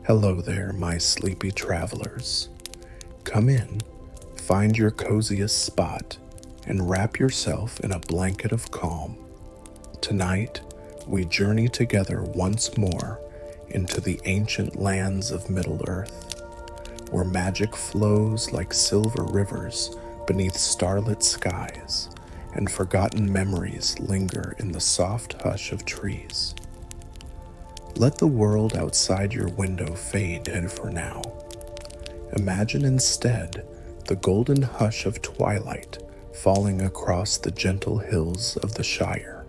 Hello there, my sleepy travelers. Come in, find your coziest spot, and wrap yourself in a blanket of calm. Tonight, we journey together once more into the ancient lands of Middle-earth, where magic flows like silver rivers beneath starlit skies, and forgotten memories linger in the soft hush of trees. Let the world outside your window fade for now. Imagine instead the golden hush of twilight falling across the gentle hills of the Shire,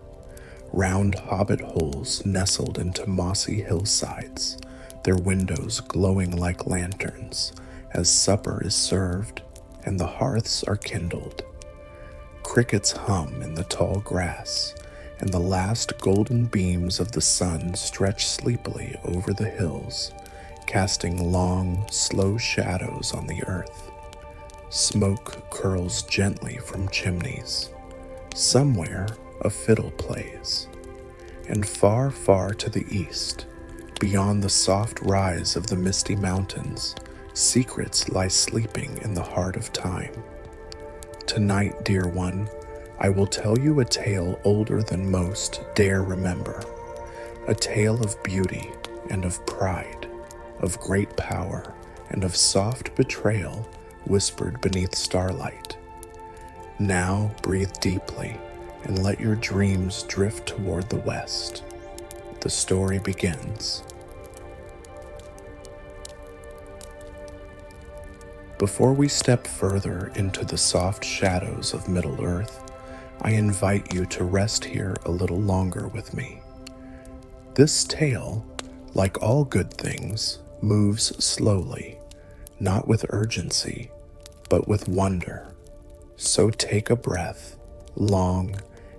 round hobbit holes nestled into mossy hillsides, their windows glowing like lanterns as supper is served and the hearths are kindled. Crickets hum in the tall grass, and the last golden beams of the sun stretch sleepily over the hills, casting long, slow shadows on the earth. Smoke curls gently from chimneys. Somewhere a fiddle plays. And far, far to the east, beyond the soft rise of the misty mountains, secrets lie sleeping in the heart of time. Tonight, dear one, I will tell you a tale older than most dare remember, a tale of beauty and of pride, of great power and of soft betrayal whispered beneath starlight. Now breathe deeply and let your dreams drift toward the west. The story begins. Before we step further into the soft shadows of Middle-earth, I invite you to rest here a little longer with me. This tale, like all good things, moves slowly, not with urgency, but with wonder. So take a breath, long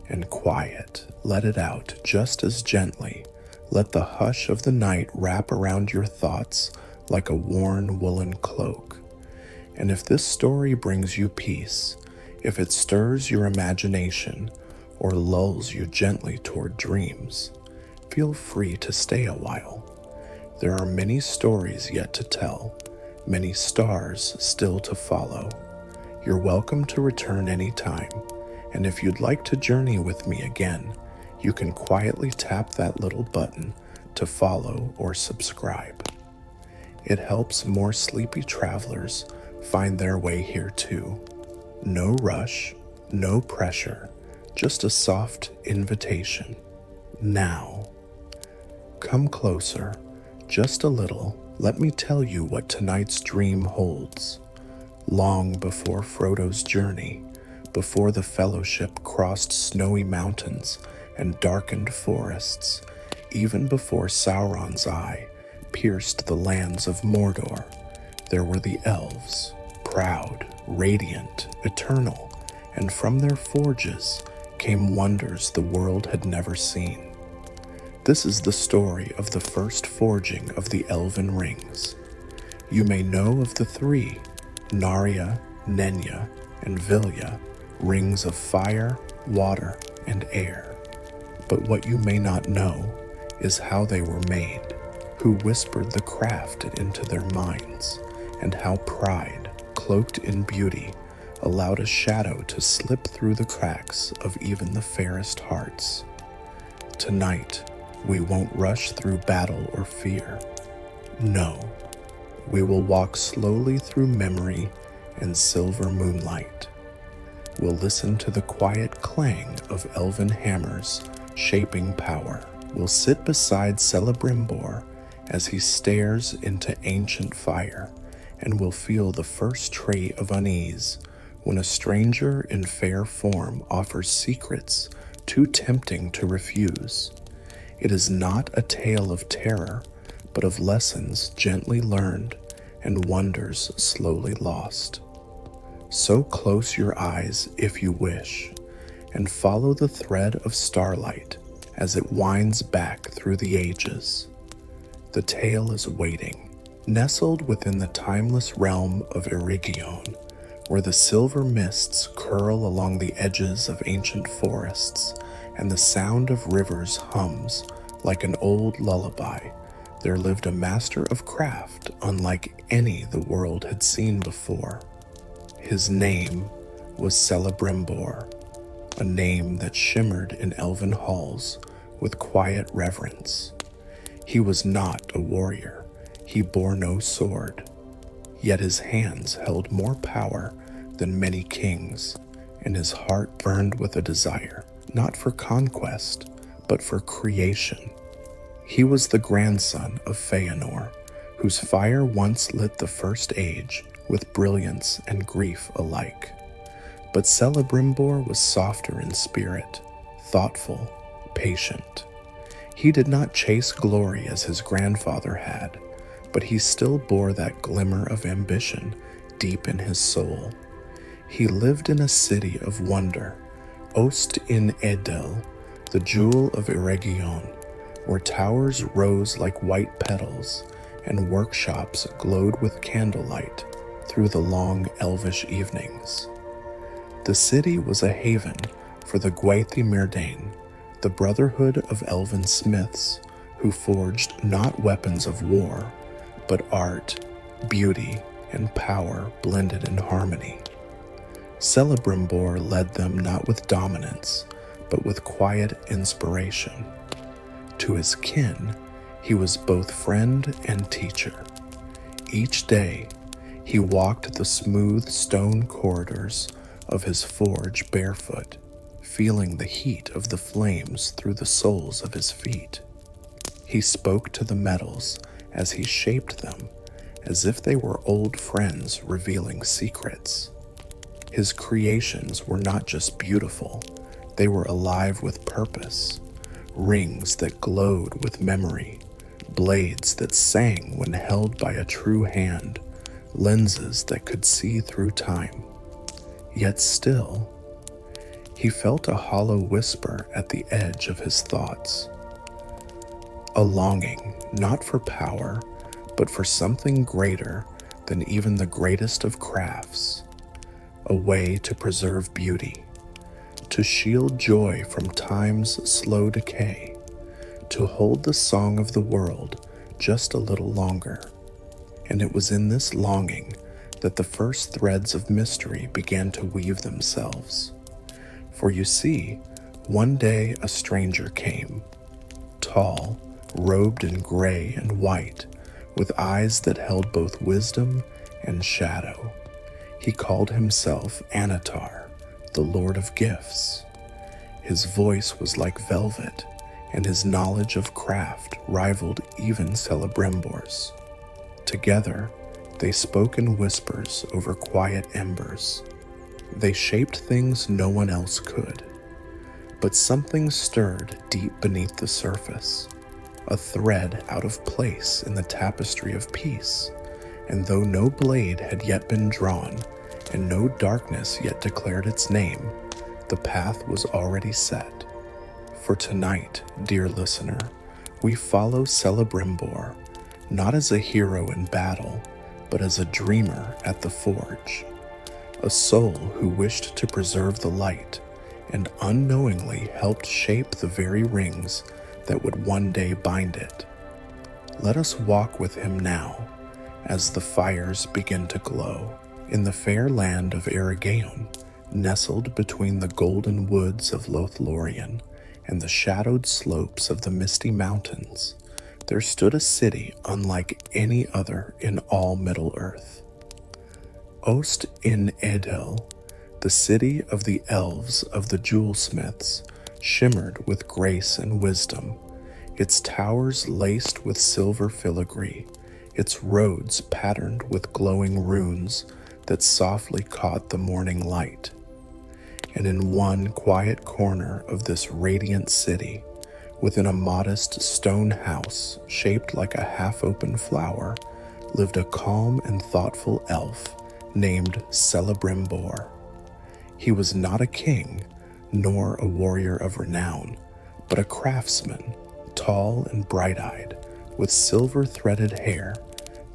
and quiet. Let it out just as gently. Let the hush of the night wrap around your thoughts like a worn woolen cloak. And if this story brings you peace, if it stirs your imagination or lulls you gently toward dreams, feel free to stay a while. There are many stories yet to tell, many stars still to follow. You're welcome to return anytime, and if you'd like to journey with me again, you can quietly tap that little button to follow or subscribe. It helps more sleepy travelers find their way here too. No rush, no pressure, just a soft invitation. Now, come closer, just a little. Let me tell you what tonight's dream holds. Long before Frodo's journey, before the Fellowship crossed snowy mountains and darkened forests, even before Sauron's eye pierced the lands of Mordor, there were the elves, proud, radiant, eternal, and from their forges came wonders the world had never seen. This is the story of the first forging of the Elven Rings. You may know of the three, Narya, Nenya, and Vilya, rings of fire, water, and air. But what you may not know is how they were made, who whispered the craft into their minds, and how pride, cloaked in beauty, allowed a shadow to slip through the cracks of even the fairest hearts. Tonight, we won't rush through battle or fear. No, we will walk slowly through memory and silver moonlight. We'll listen to the quiet clang of elven hammers shaping power. We'll sit beside Celebrimbor as he stares into ancient fire, and will feel the first trait of unease when a stranger in fair form offers secrets too tempting to refuse. It is not a tale of terror, but of lessons gently learned and wonders slowly lost. So close your eyes if you wish, and follow the thread of starlight as it winds back through the ages. The tale is waiting, nestled within the timeless realm of Eregion, where the silver mists curl along the edges of ancient forests, and the sound of rivers hums like an old lullaby there lived a master of craft unlike any the world had seen before. His name was Celebrimbor, a name that shimmered in elven halls with quiet reverence. He was not a warrior, he bore no sword, yet his hands held more power than many kings, and his heart burned with a desire, not for conquest, but for creation. He was the grandson of Feanor, whose fire once lit the First Age with brilliance and grief alike. But Celebrimbor was softer in spirit, thoughtful, patient. He did not chase glory as his grandfather had, but he still bore that glimmer of ambition deep in his soul. He lived in a city of wonder, Ost in Edel, the jewel of Eregion, where towers rose like white petals and workshops glowed with candlelight through the long elvish evenings. The city was a haven for the Gwathi Myrdain, the brotherhood of elven smiths who forged not weapons of war, but art, beauty, and power blended in harmony. Celebrimbor led them not with dominance, but with quiet inspiration. To his kin, he was both friend and teacher. Each day, he walked the smooth stone corridors of his forge barefoot, feeling the heat of the flames through the soles of his feet. He spoke to the metals as he shaped them, as if they were old friends revealing secrets. His creations were not just beautiful, they were alive with purpose. Rings that glowed with memory, blades that sang when held by a true hand, lenses that could see through time. Yet still, he felt a hollow whisper at the edge of his thoughts. A longing, not for power, but for something greater than even the greatest of crafts. A way to preserve beauty, to shield joy from time's slow decay, to hold the song of the world just a little longer. And it was in this longing that the first threads of mystery began to weave themselves. For you see, one day a stranger came, tall, robed in gray and white, with eyes that held both wisdom and shadow. He called himself Anatar, the Lord of Gifts. His voice was like velvet, and his knowledge of craft rivaled even Celebrimbor's. Together, they spoke in whispers over quiet embers. They shaped things no one else could. But something stirred deep beneath the surface, a thread out of place in the tapestry of peace. And though no blade had yet been drawn, and no darkness yet declared its name, the path was already set. For tonight, dear listener, we follow Celebrimbor, not as a hero in battle, but as a dreamer at the forge, a soul who wished to preserve the light, and unknowingly helped shape the very rings that would one day bind it. Let us walk with him now, as the fires begin to glow. In the fair land of Eregion, nestled between the golden woods of Lothlorien and the shadowed slopes of the misty mountains, there stood a city unlike any other in all Middle-earth. Ost in Edel, the city of the elves of the jewelsmiths, shimmered with grace and wisdom, its towers laced with silver filigree, its roads patterned with glowing runes that softly caught the morning light. And in one quiet corner of this radiant city, within a modest stone house shaped like a half-open flower, lived a calm and thoughtful elf named Celebrimbor. He was not a king, nor a warrior of renown, but a craftsman, tall and bright-eyed, with silver-threaded hair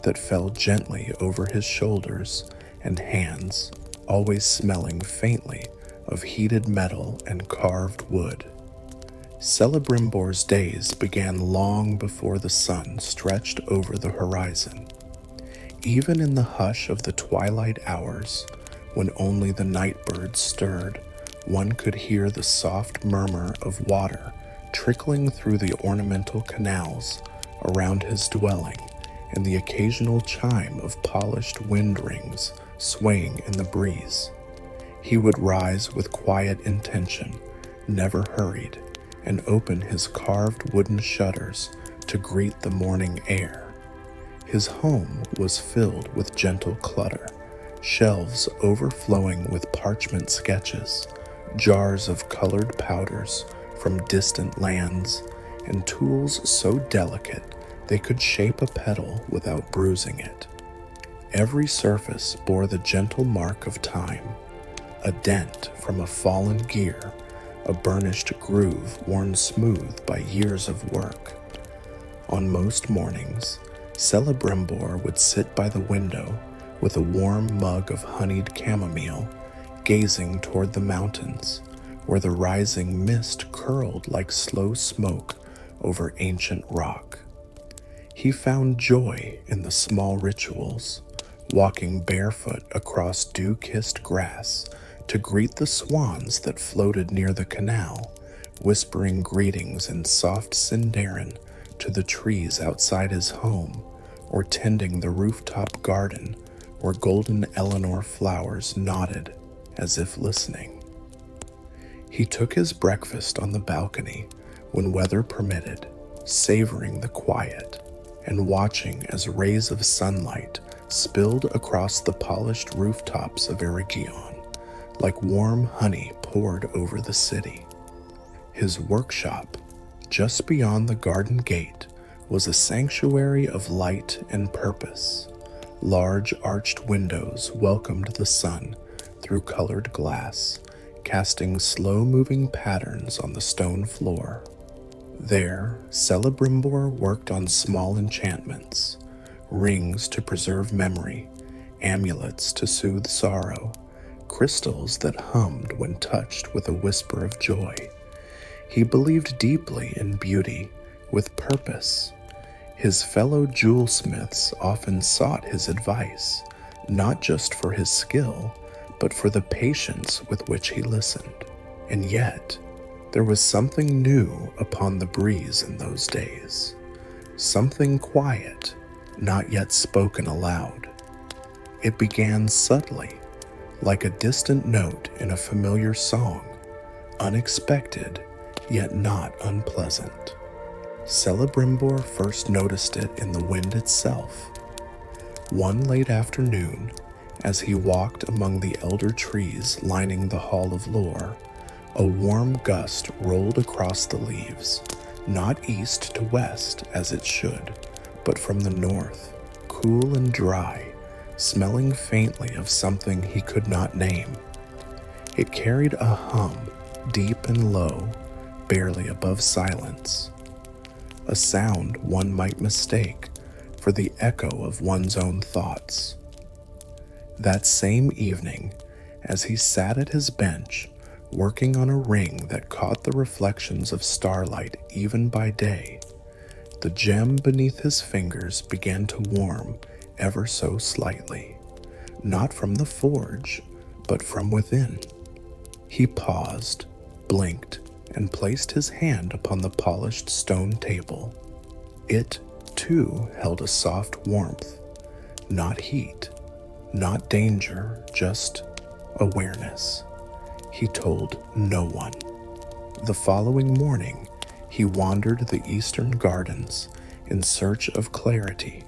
that fell gently over his shoulders and hands, always smelling faintly of heated metal and carved wood. Celebrimbor's days began long before the sun stretched over the horizon. Even in the hush of the twilight hours, when only the night birds stirred, one could hear the soft murmur of water trickling through the ornamental canals around his dwelling, and the occasional chime of polished wind rings swaying in the breeze. He would rise with quiet intention, never hurried, and open his carved wooden shutters to greet the morning air. His home was filled with gentle clutter, shelves overflowing with parchment sketches, jars of colored powders from distant lands, and tools so delicate they could shape a petal without bruising it. Every surface bore the gentle mark of time, a dent from a fallen gear, a burnished groove worn smooth by years of work. On most mornings, Celebrimbor would sit by the window with a warm mug of honeyed chamomile, gazing toward the mountains, where the rising mist curled like slow smoke over ancient rock. He found joy in the small rituals, walking barefoot across dew-kissed grass to greet the swans that floated near the canal, whispering greetings in soft Sindarin to the trees outside his home, or tending the rooftop garden where golden Eleanor flowers nodded as if listening. He took his breakfast on the balcony when weather permitted, savoring the quiet and watching as rays of sunlight spilled across the polished rooftops of Eregion, like warm honey poured over the city. His workshop, just beyond the garden gate, was a sanctuary of light and purpose. Large arched windows welcomed the sun through colored glass, casting slow-moving patterns on the stone floor. There, Celebrimbor worked on small enchantments, rings to preserve memory, amulets to soothe sorrow, crystals that hummed when touched with a whisper of joy. He believed deeply in beauty, with purpose. His fellow jewelsmiths often sought his advice, not just for his skill, but for the patience with which he listened. And yet, there was something new upon the breeze in those days, something quiet, not yet spoken aloud. It began subtly, like a distant note in a familiar song, unexpected, yet not unpleasant. Celebrimbor first noticed it in the wind itself. One late afternoon, as he walked among the elder trees lining the Hall of Lore, a warm gust rolled across the leaves, not east to west as it should, but from the north, cool and dry, smelling faintly of something he could not name. It carried a hum, deep and low, barely above silence, a sound one might mistake for the echo of one's own thoughts. That same evening, as he sat at his bench, working on a ring that caught the reflections of starlight even by day, the gem beneath his fingers began to warm ever so slightly, not from the forge, but from within. He paused, blinked, and placed his hand upon the polished stone table. It, too, held a soft warmth, not heat, not danger, just awareness. He told no one. The following morning, he wandered the eastern gardens in search of clarity.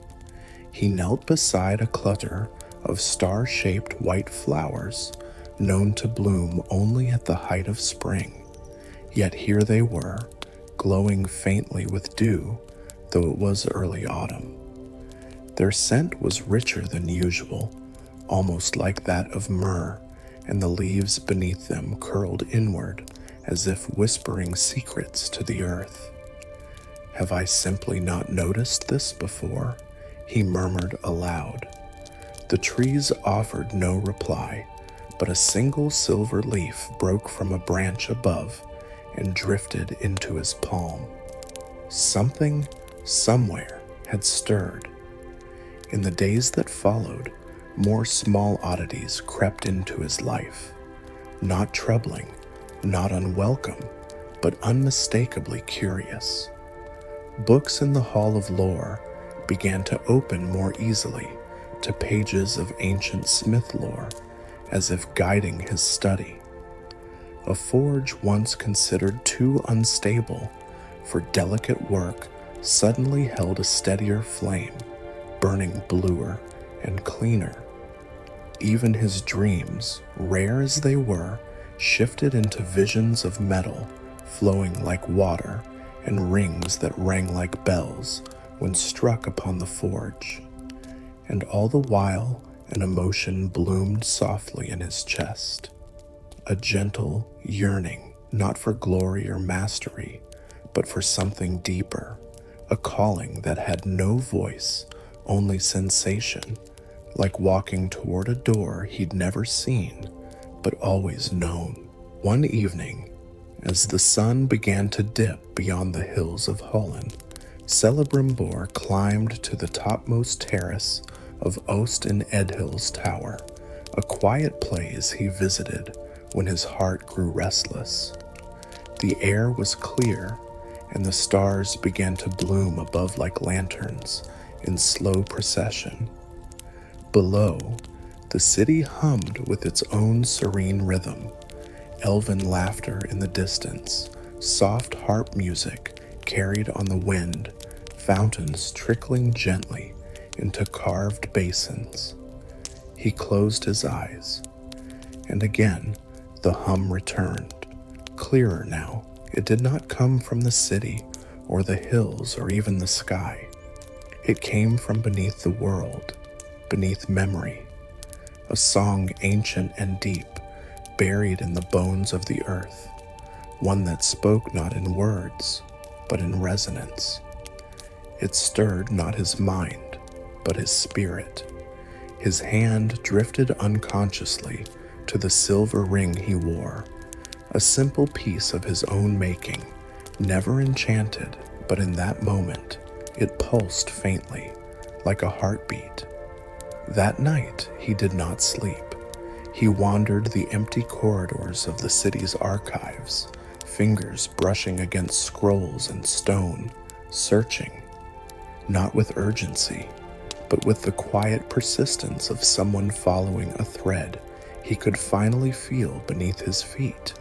He knelt beside a clutter of star-shaped white flowers known to bloom only at the height of spring. Yet here they were, glowing faintly with dew, though it was early autumn. Their scent was richer than usual, almost like that of myrrh, and the leaves beneath them curled inward as if whispering secrets to the earth. "Have I simply not noticed this before?" he murmured aloud. The trees offered no reply, but a single silver leaf broke from a branch above and drifted into his palm. Something, somewhere, had stirred. In the days that followed, more small oddities crept into his life. Not troubling, not unwelcome, but unmistakably curious. Books in the Hall of Lore began to open more easily to pages of ancient smith lore, as if guiding his study. A forge once considered too unstable for delicate work suddenly held a steadier flame, burning bluer and cleaner. Even his dreams, rare as they were, shifted into visions of metal flowing like water and rings that rang like bells when struck upon the forge. And all the while, an emotion bloomed softly in his chest. A gentle yearning, not for glory or mastery, but for something deeper, a calling that had no voice, only sensation, like walking toward a door he'd never seen, but always known. One evening, as the sun began to dip beyond the hills of Holland, Celebrimbor climbed to the topmost terrace of Ost and Edhill's tower, a quiet place he visited when his heart grew restless. The air was clear, and the stars began to bloom above like lanterns in slow procession. Below, the city hummed with its own serene rhythm, elven laughter in the distance, soft harp music carried on the wind, fountains trickling gently into carved basins. He closed his eyes, and again the hum returned, clearer now. It did not come from the city or the hills or even the sky. It came from beneath the world, beneath memory, a song ancient and deep, buried in the bones of the earth, one that spoke not in words, but in resonance. It stirred not his mind, but his spirit. His hand drifted unconsciously to the silver ring he wore, a simple piece of his own making, never enchanted, but in that moment, it pulsed faintly, like a heartbeat. That night, he did not sleep. He wandered the empty corridors of the city's archives, fingers brushing against scrolls and stone, searching, not with urgency, but with the quiet persistence of someone following a thread he could finally feel beneath his feet.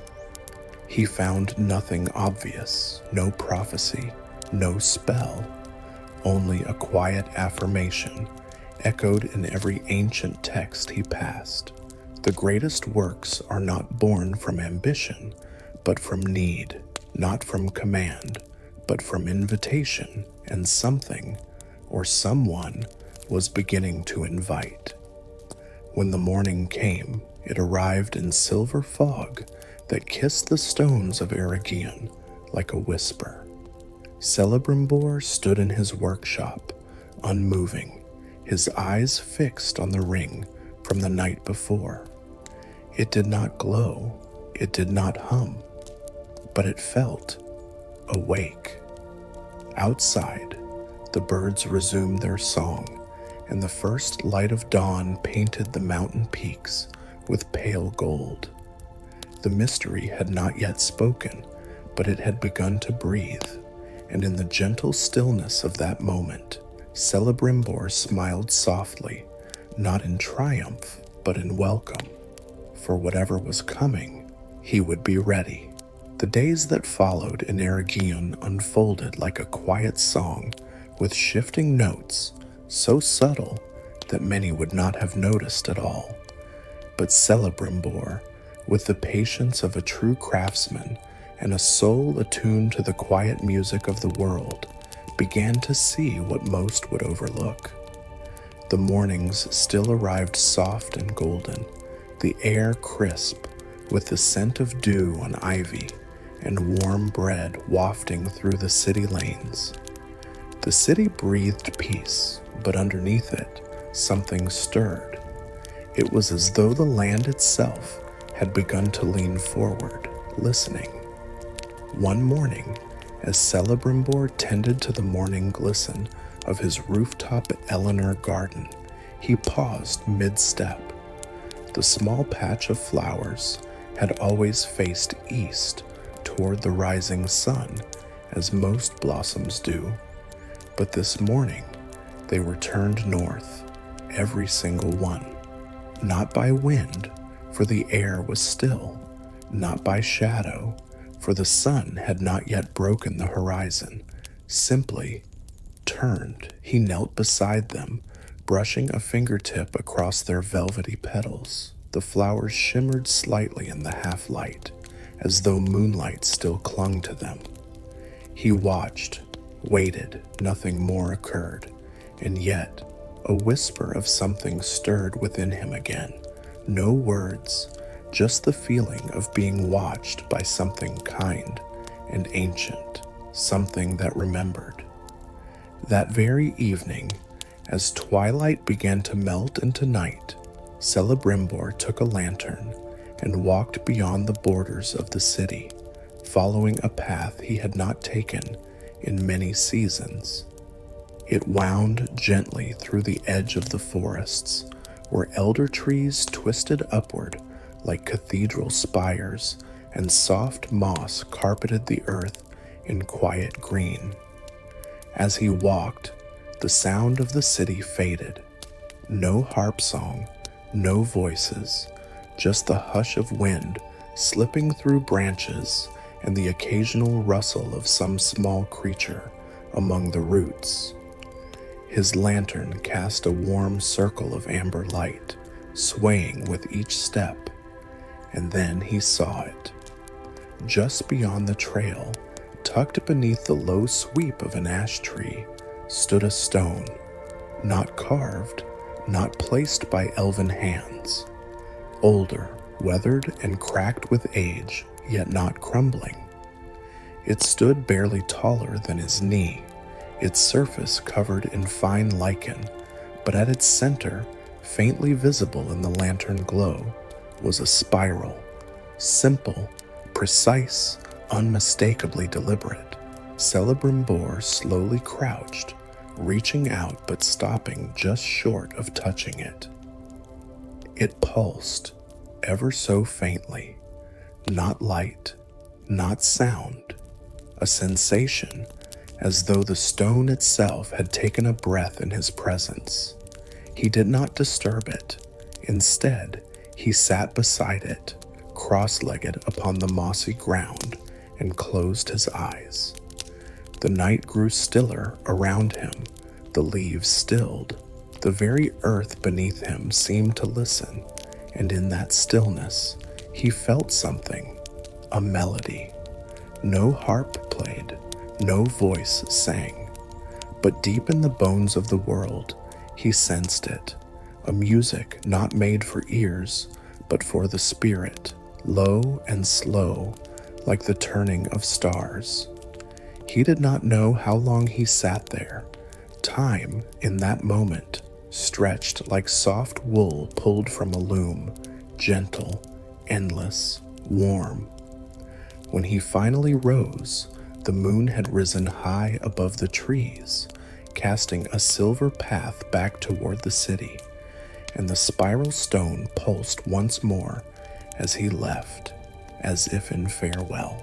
He found nothing obvious, no prophecy, no spell, only a quiet affirmation echoed in every ancient text he passed. The greatest works are not born from ambition, but from need, not from command, but from invitation, and something, or someone, was beginning to invite. When the morning came, it arrived in silver fog that kissed the stones of Eregion like a whisper. Celebrimbor stood in his workshop, unmoving, his eyes fixed on the ring from the night before. It did not glow, it did not hum, but it felt awake. Outside, the birds resumed their song, and the first light of dawn painted the mountain peaks with pale gold. The mystery had not yet spoken, but it had begun to breathe, and in the gentle stillness of that moment, Celebrimbor smiled softly, not in triumph, but in welcome. For whatever was coming, he would be ready. The days that followed in Eregion unfolded like a quiet song with shifting notes, so subtle that many would not have noticed at all. But Celebrimbor, with the patience of a true craftsman and a soul attuned to the quiet music of the world, began to see what most would overlook. The mornings still arrived soft and golden, the air crisp with the scent of dew on ivy and warm bread wafting through the city lanes. The city breathed peace, but underneath it, something stirred. It was as though the land itself had begun to lean forward, listening. One morning, as Celebrimbor tended to the morning glisten of his rooftop Eleanor garden, he paused mid-step. The small patch of flowers had always faced east toward the rising sun, as most blossoms do, but this morning they were turned north, every single one. Not by wind, for the air was still, not by shadow, for the sun had not yet broken the horizon, simply turned. He knelt beside them, brushing a fingertip across their velvety petals. The flowers shimmered slightly in the half-light, as though moonlight still clung to them. He watched, waited, nothing more occurred, and yet a whisper of something stirred within him again. No words, just the feeling of being watched by something kind and ancient, something that remembered. That very evening, as twilight began to melt into night, Celebrimbor took a lantern and walked beyond the borders of the city, following a path he had not taken in many seasons. It wound gently through the edge of the forests, where elder trees twisted upward like cathedral spires, and soft moss carpeted the earth in quiet green. As he walked, the sound of the city faded. No harp song, no voices, just the hush of wind slipping through branches and the occasional rustle of some small creature among the roots. His lantern cast a warm circle of amber light, swaying with each step, and then he saw it. Just beyond the trail, tucked beneath the low sweep of an ash tree, stood a stone, not carved, not placed by elven hands. Older, weathered, and cracked with age, yet not crumbling. It stood barely taller than his knee, its surface covered in fine lichen, but at its center, faintly visible in the lantern glow, was a spiral, simple, precise, unmistakably deliberate. Celebrimbor slowly crouched, reaching out but stopping just short of touching it. It pulsed, ever so faintly, not light, not sound, a sensation as though the stone itself had taken a breath in his presence. He did not disturb it. Instead, he sat beside it, cross-legged upon the mossy ground, and closed his eyes. The night grew stiller around him, the leaves stilled. The very earth beneath him seemed to listen, and in that stillness, he felt something, a melody. No harp played, no voice sang, but deep in the bones of the world, he sensed it, a music not made for ears, but for the spirit, low and slow, like the turning of stars. He did not know how long he sat there. Time, in that moment, stretched like soft wool pulled from a loom, gentle, endless, warm. When he finally rose, the moon had risen high above the trees, casting a silver path back toward the city, and the spiral stone pulsed once more as he left, as if in farewell.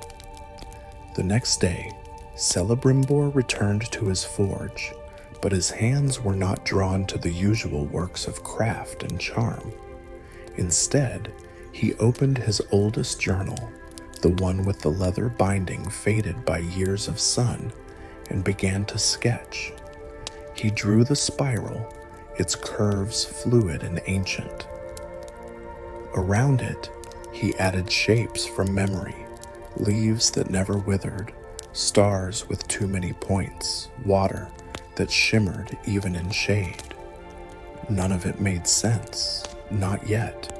The next day, Celebrimbor returned to his forge, but his hands were not drawn to the usual works of craft and charm. Instead, he opened his oldest journal, the one with the leather binding faded by years of sun, and began to sketch. He drew the spiral, its curves fluid and ancient. Around it, he added shapes from memory, leaves that never withered, stars with too many points, water that shimmered even in shade. None of it made sense, not yet,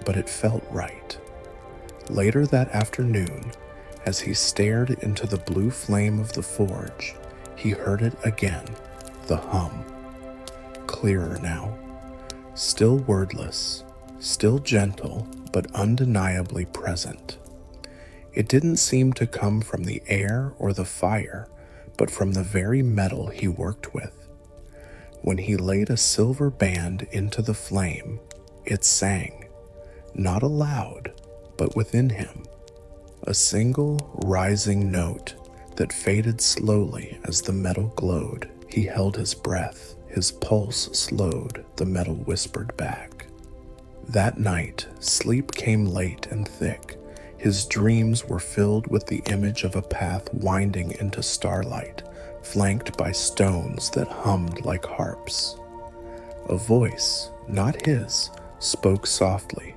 but it felt right. Later that afternoon, as he stared into the blue flame of the forge, he heard it again, the hum. Clearer now, still wordless, still gentle, but undeniably present. It didn't seem to come from the air or the fire, but from the very metal he worked with. When he laid a silver band into the flame, it sang, not aloud, but within him, a single rising note that faded slowly as the metal glowed. He held his breath, his pulse slowed, the metal whispered back. That night, sleep came late and thick. His dreams were filled with the image of a path winding into starlight, flanked by stones that hummed like harps. A voice, not his, spoke softly.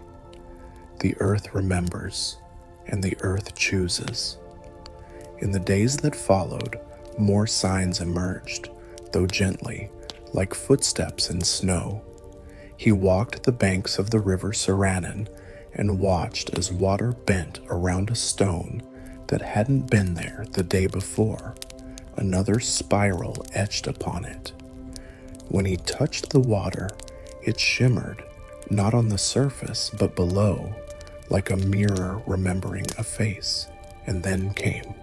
The earth remembers, and the earth chooses. In the days that followed, more signs emerged, though gently, like footsteps in snow. He walked the banks of the river Sauron and watched as water bent around a stone that hadn't been there the day before. Another spiral etched upon it. When he touched the water, it shimmered, not on the surface, but below, like a mirror remembering a face. And then came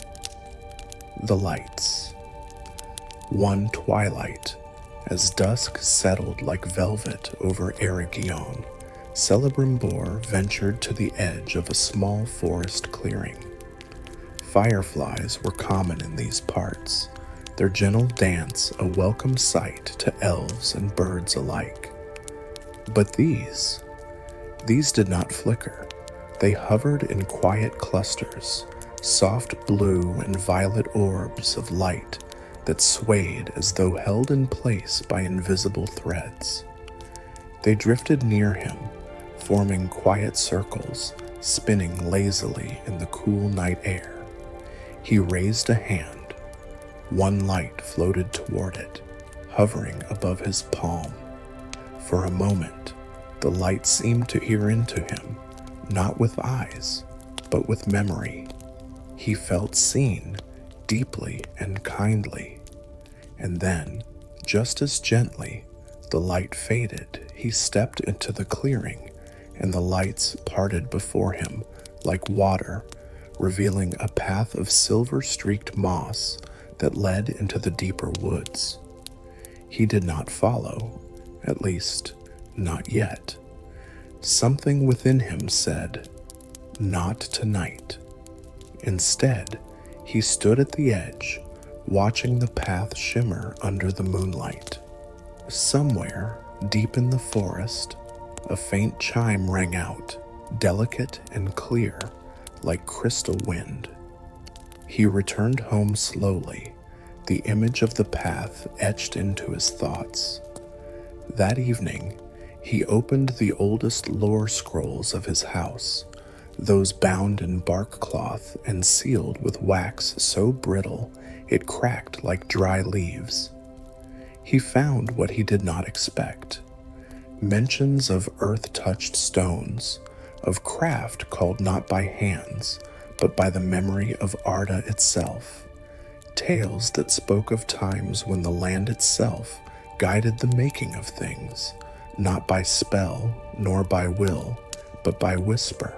the lights. One twilight, as dusk settled like velvet over Eregion, Celebrimbor ventured to the edge of a small forest clearing. Fireflies were common in these parts, their gentle dance a welcome sight to elves and birds alike. But these did not flicker. They hovered in quiet clusters, soft blue and violet orbs of light that swayed as though held in place by invisible threads. They drifted near him, forming quiet circles, spinning lazily in the cool night air. He raised a hand. One light floated toward it, hovering above his palm. For a moment, the light seemed to peer into him, not with eyes, but with memory. He felt seen, deeply and kindly. And then, just as gently, the light faded. He stepped into the clearing, and the lights parted before him like water, revealing a path of silver-streaked moss that led into the deeper woods. He did not follow, at least, not yet. Something within him said, "Not tonight." Instead, he stood at the edge, watching the path shimmer under the moonlight. Somewhere, deep in the forest, a faint chime rang out, delicate and clear, like crystal wind. He returned home slowly, the image of the path etched into his thoughts. That evening, he opened the oldest lore scrolls of his house, those bound in bark cloth and sealed with wax so brittle it cracked like dry leaves. He found what he did not expect: mentions of earth-touched stones, of craft called not by hands, but by the memory of Arda itself, tales that spoke of times when the land itself guided the making of things, not by spell nor by will, but by whisper,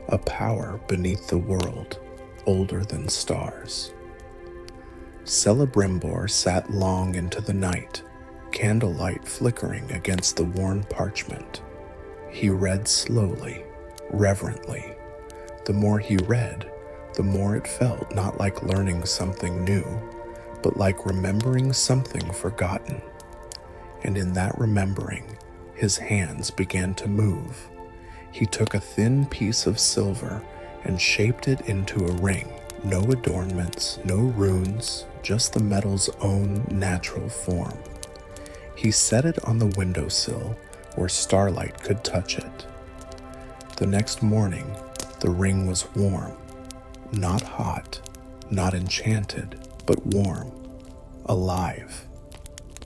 a power beneath the world, older than stars. Celebrimbor sat long into the night, candlelight flickering against the worn parchment. He read slowly, reverently. The more he read, the more it felt not like learning something new, but like remembering something forgotten. And in that remembering, his hands began to move. He took a thin piece of silver and shaped it into a ring. No adornments, no runes, just the metal's own natural form. He set it on the windowsill where starlight could touch it. The next morning, the ring was warm, not hot, not enchanted, but warm, alive.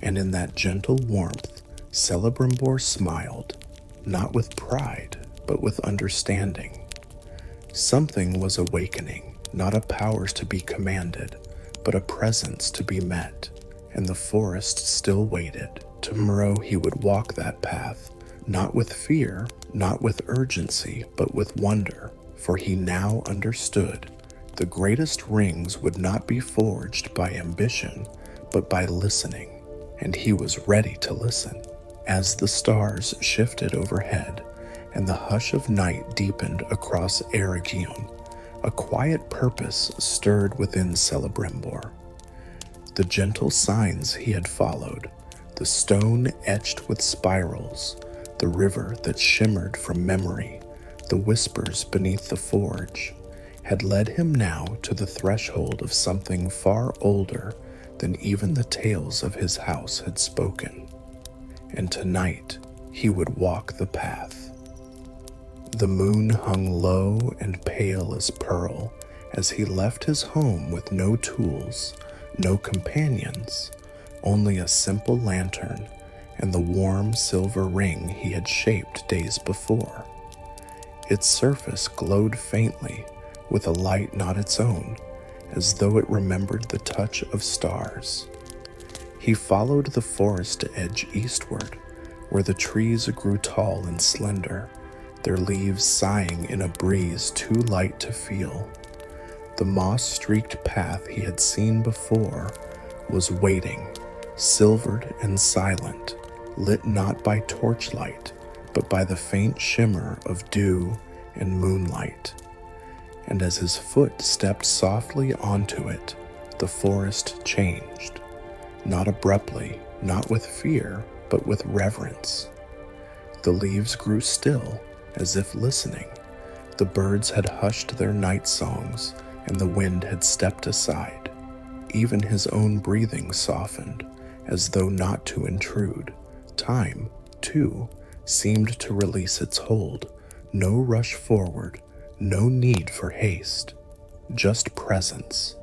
And in that gentle warmth, Celebrimbor smiled, not with pride, but with understanding. Something was awakening, not a powers to be commanded, but a presence to be met, and the forest still waited. Tomorrow he would walk that path, not with fear, not with urgency, but with wonder, for he now understood the greatest rings would not be forged by ambition, but by listening, and he was ready to listen. As the stars shifted overhead and the hush of night deepened across Eregion, a quiet purpose stirred within Celebrimbor. The gentle signs he had followed, the stone etched with spirals, the river that shimmered from memory, the whispers beneath the forge, had led him now to the threshold of something far older than even the tales of his house had spoken. And tonight he would walk the path. The moon hung low and pale as pearl as he left his home with no tools, no companions, only a simple lantern and the warm silver ring he had shaped days before. Its surface glowed faintly with a light not its own, as though it remembered the touch of stars. He followed the forest edge eastward, where the trees grew tall and slender, their leaves sighing in a breeze too light to feel. The moss-streaked path he had seen before was waiting, silvered and silent, lit not by torchlight, but by the faint shimmer of dew and moonlight. And as his foot stepped softly onto it, the forest changed, not abruptly, not with fear, but with reverence. The leaves grew still, as if listening. The birds had hushed their night songs, and the wind had stepped aside. Even his own breathing softened, as though not to intrude. Time, too, seemed to release its hold. No rush forward, no need for haste, just presence.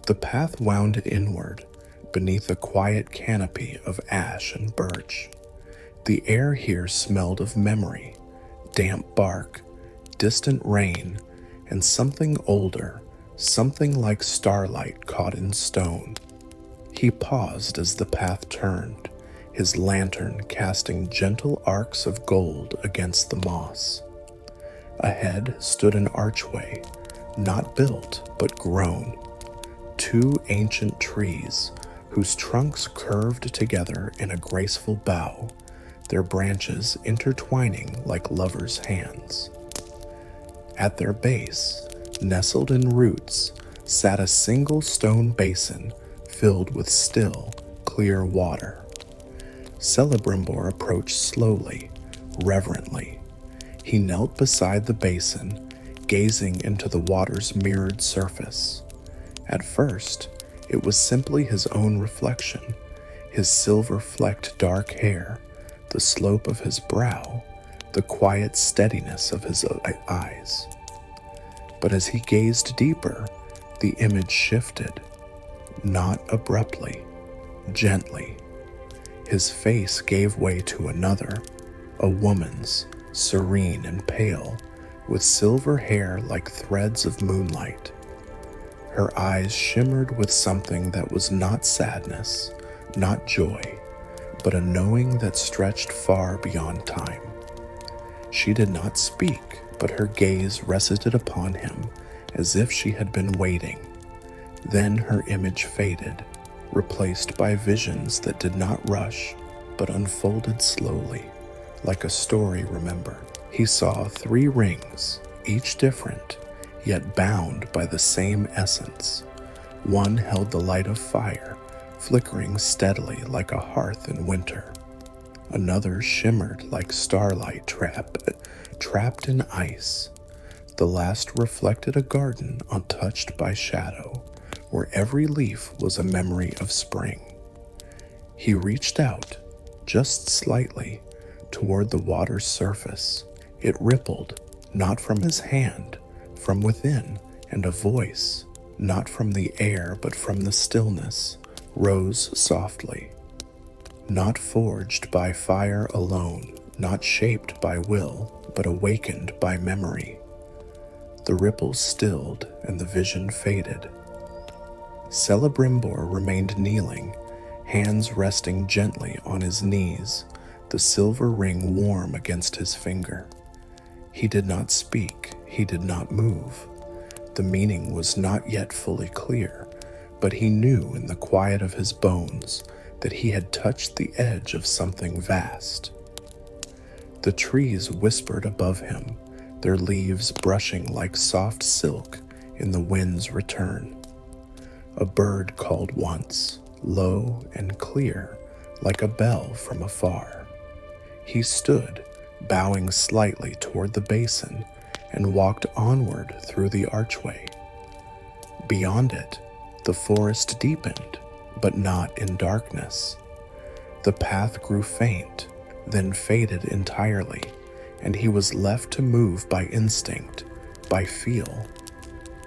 The path wound inward, beneath a quiet canopy of ash and birch. The air here smelled of memory, damp bark, distant rain, and something older, something like starlight caught in stone. He paused as the path turned, his lantern casting gentle arcs of gold against the moss. Ahead stood an archway, not built but grown. Two ancient trees, whose trunks curved together in a graceful bow, their branches intertwining like lovers' hands. At their base, nestled in roots, sat a single stone basin filled with still, clear water. Celebrimbor approached slowly, reverently. He knelt beside the basin, gazing into the water's mirrored surface. At first, it was simply his own reflection, his silver-flecked dark hair, the slope of his brow, the quiet steadiness of his eyes. But as he gazed deeper, the image shifted, not abruptly, gently. His face gave way to another, a woman's, serene and pale, with silver hair like threads of moonlight. Her eyes shimmered with something that was not sadness, not joy, but a knowing that stretched far beyond time. She did not speak, but her gaze rested upon him as if she had been waiting. Then her image faded, replaced by visions that did not rush, but unfolded slowly, like a story remembered. He saw 3 rings, each different, yet bound by the same essence. One held the light of fire, flickering steadily like a hearth in winter. Another shimmered like starlight trapped in ice. The last reflected a garden untouched by shadow, where every leaf was a memory of spring. He reached out, just slightly, toward the water's surface. It rippled, not from his hand, from within, and a voice, not from the air but from the stillness, rose softly. Not forged by fire alone, not shaped by will, but awakened by memory. The ripples stilled and the vision faded. Celebrimbor remained kneeling, hands resting gently on his knees, the silver ring warm against his finger. He did not speak, he did not move. The meaning was not yet fully clear, but he knew in the quiet of his bones that he had touched the edge of something vast. The trees whispered above him, their leaves brushing like soft silk in the wind's return. A bird called once, low and clear, like a bell from afar. He stood, bowing slightly toward the basin, and walked onward through the archway. Beyond it, the forest deepened, but not in darkness. The path grew faint, then faded entirely, and he was left to move by instinct, by feel.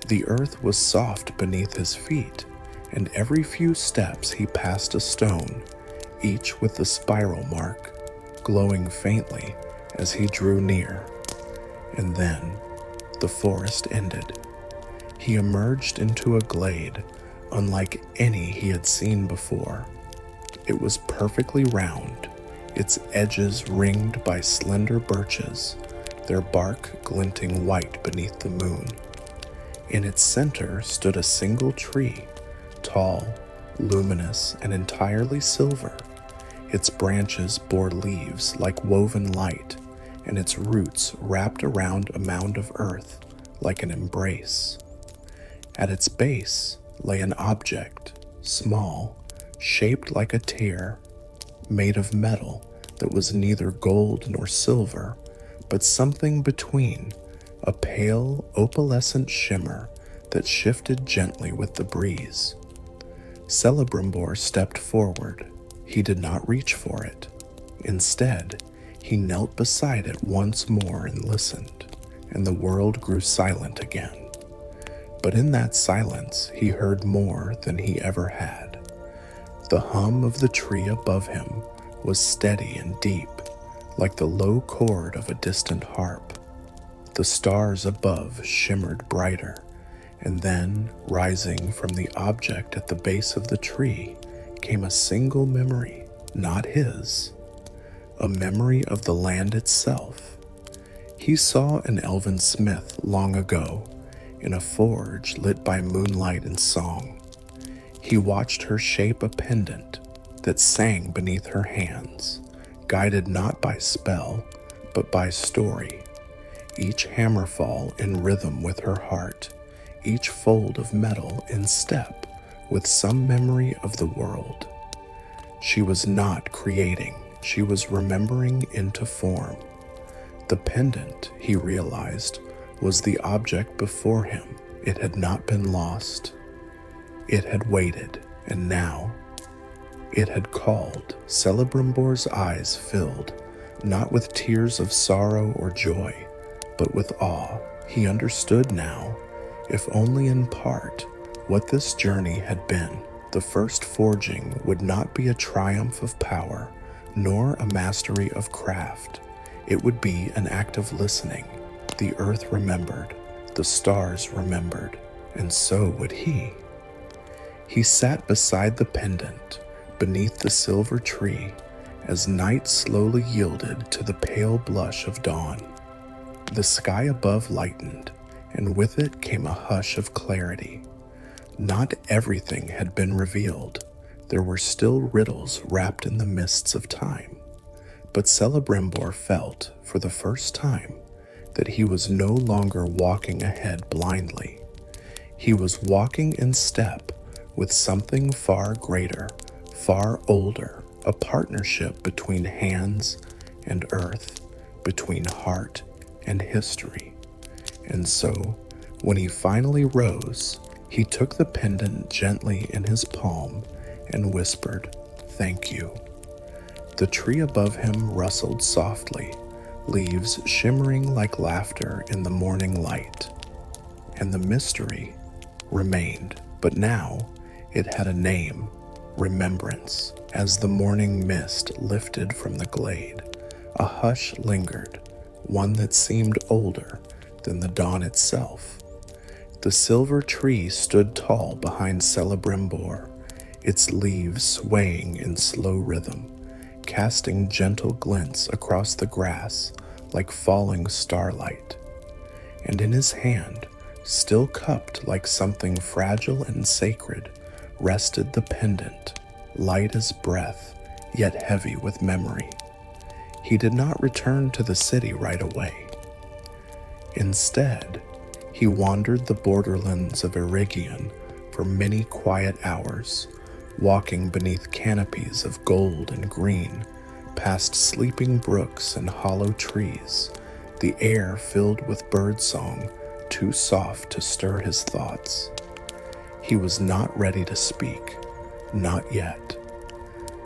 The earth was soft beneath his feet, and every few steps he passed a stone, each with the spiral mark, glowing faintly as he drew near. And then the forest ended. He emerged into a glade unlike any he had seen before. It was perfectly round, its edges ringed by slender birches, their bark glinting white beneath the moon. In its center stood a single tree, tall, luminous, and entirely silver. Its branches bore leaves like woven light, and its roots wrapped around a mound of earth like an embrace. At its base lay an object, small, shaped like a tear, made of metal that was neither gold nor silver, but something between, a pale, opalescent shimmer that shifted gently with the breeze. Celebrimbor stepped forward. He did not reach for it. Instead, he knelt beside it once more and listened, and the world grew silent again. But in that silence, he heard more than he ever had. The hum of the tree above him was steady and deep, like the low chord of a distant harp. The stars above shimmered brighter, and then, rising from the object at the base of the tree, came a single memory, not his, a memory of the land itself. He saw an elven smith long ago, in a forge lit by moonlight and song. He watched her shape a pendant that sang beneath her hands, guided not by spell, but by story, each hammerfall in rhythm with her heart, each fold of metal in step with some memory of the world. She was not creating, she was remembering into form. The pendant, he realized, was the object before him. It had not been lost. It had waited, and now it had called. Celebrimbor's eyes filled, not with tears of sorrow or joy, but with awe. He understood now, if only in part, what this journey had been. The first forging would not be a triumph of power, nor a mastery of craft. It would be an act of listening. The earth remembered, the stars remembered, and so would he. He sat beside the pendant, beneath the silver tree, as night slowly yielded to the pale blush of dawn. The sky above lightened, and with it came a hush of clarity. Not everything had been revealed. There were still riddles wrapped in the mists of time. But Celebrimbor felt, for the first time, that he was no longer walking ahead blindly. He was walking in step with something far greater, far older, a partnership between hands and earth, between heart and history. And so, when he finally rose, he took the pendant gently in his palm and whispered, "Thank you." The tree above him rustled softly, leaves shimmering like laughter in the morning light. And the mystery remained, but now it had a name, remembrance. As the morning mist lifted from the glade, a hush lingered, one that seemed older than the dawn itself. The silver tree stood tall behind Celebrimbor, its leaves swaying in slow rhythm, casting gentle glints across the grass like falling starlight. and in his hand, still cupped like something fragile and sacred, rested the pendant, light as breath, yet heavy with memory. He did not return to the city right away. Instead, he wandered the borderlands of Eregion for many quiet hours, walking beneath canopies of gold and green, past sleeping brooks and hollow trees, the air filled with birdsong too soft to stir his thoughts. He was not ready to speak, not yet.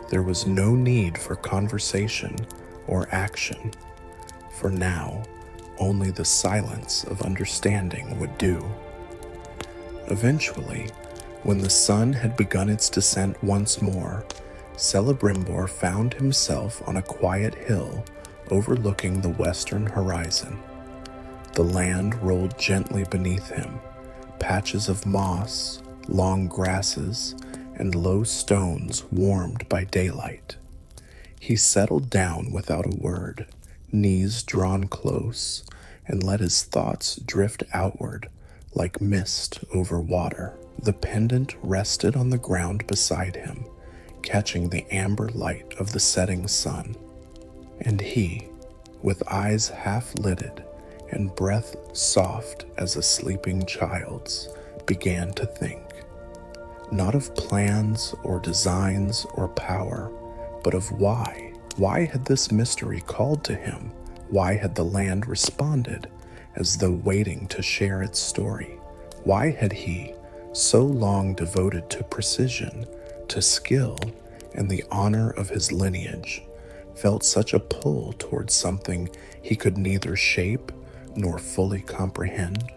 There was no need for conversation or action. For now, only the silence of understanding would do. Eventually, when the sun had begun its descent once more, Celebrimbor found himself on a quiet hill overlooking the western horizon. The land rolled gently beneath him, patches of moss, long grasses, and low stones warmed by daylight. He settled down without a word, knees drawn close, and let his thoughts drift outward like mist over water. The pendant rested on the ground beside him, catching the amber light of the setting sun. And he, with eyes half-lidded and breath soft as a sleeping child's, began to think. Not of plans or designs or power, but of why. Why had this mystery called to him? Why had the land responded, as though waiting to share its story? Why had he, so long devoted to precision, to skill, and the honor of his lineage, felt such a pull towards something he could neither shape nor fully comprehend?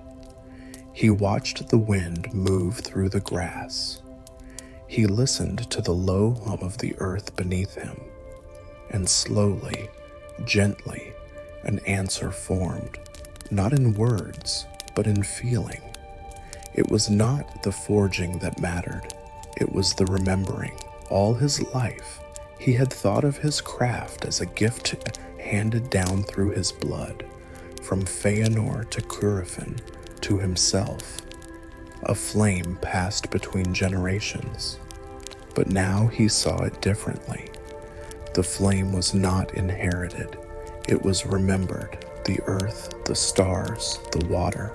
He watched the wind move through the grass. He listened to the low hum of the earth beneath him, and slowly, gently, an answer formed, not in words, but in feeling. It was not the forging that mattered, it was the remembering. All his life, he had thought of his craft as a gift handed down through his blood, from Feanor to Curufin to himself, a flame passed between generations. But now he saw it differently. The flame was not inherited, it was remembered. The earth, the stars, the water,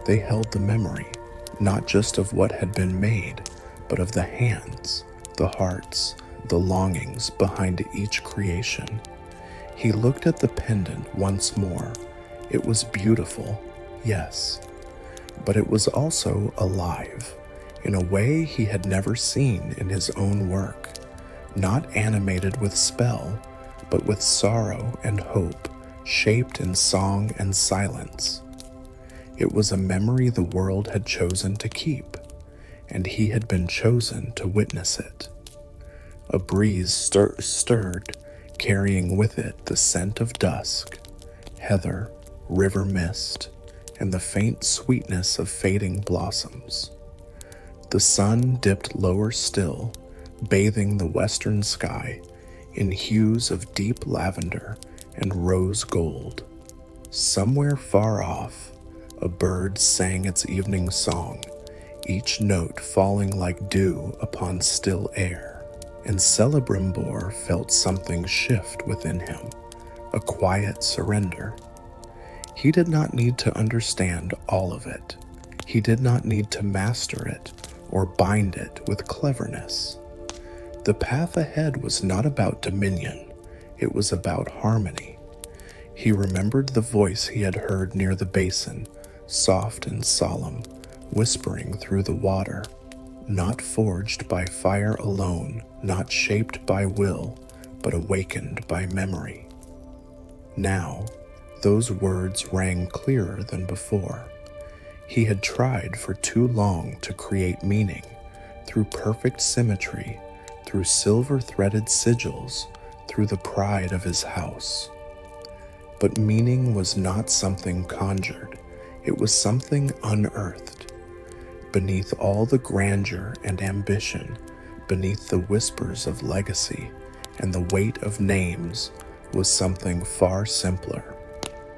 they held the memory, not just of what had been made, but of the hands, the hearts, the longings behind each creation. He looked at the pendant once more. It was beautiful, yes, but it was also alive, in a way he had never seen in his own work, not animated with spell, but with sorrow and hope, shaped in song and silence. It was a memory the world had chosen to keep, and he had been chosen to witness it. A breeze stirred, carrying with it the scent of dusk, heather, river mist, and the faint sweetness of fading blossoms. The sun dipped lower still, bathing the western sky in hues of deep lavender and rose gold. Somewhere far off, a bird sang its evening song, each note falling like dew upon still air, and Celebrimbor felt something shift within him, a quiet surrender. He did not need to understand all of it. He did not need to master it or bind it with cleverness. The path ahead was not about dominion, it was about harmony. He remembered the voice he had heard near the basin, soft and solemn, whispering through the water, not forged by fire alone, not shaped by will, but awakened by memory. Now, those words rang clearer than before. He had tried for too long to create meaning, through perfect symmetry, through silver-threaded sigils, through the pride of his house. But meaning was not something conjured, it was something unearthed. Beneath all the grandeur and ambition, beneath the whispers of legacy and the weight of names, was something far simpler: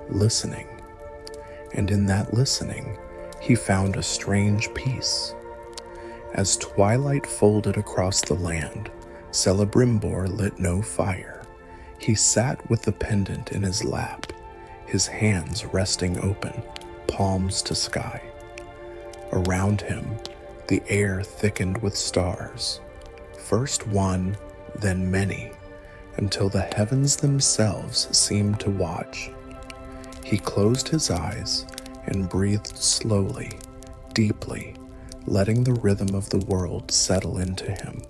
listening. and in that listening, he found a strange peace. As twilight folded across the land, Celebrimbor lit no fire. He sat with the pendant in his lap, his hands resting open, palms to sky. Around him, the air thickened with stars, first one, then many, until the heavens themselves seemed to watch. He closed his eyes and breathed slowly, deeply, letting the rhythm of the world settle into him.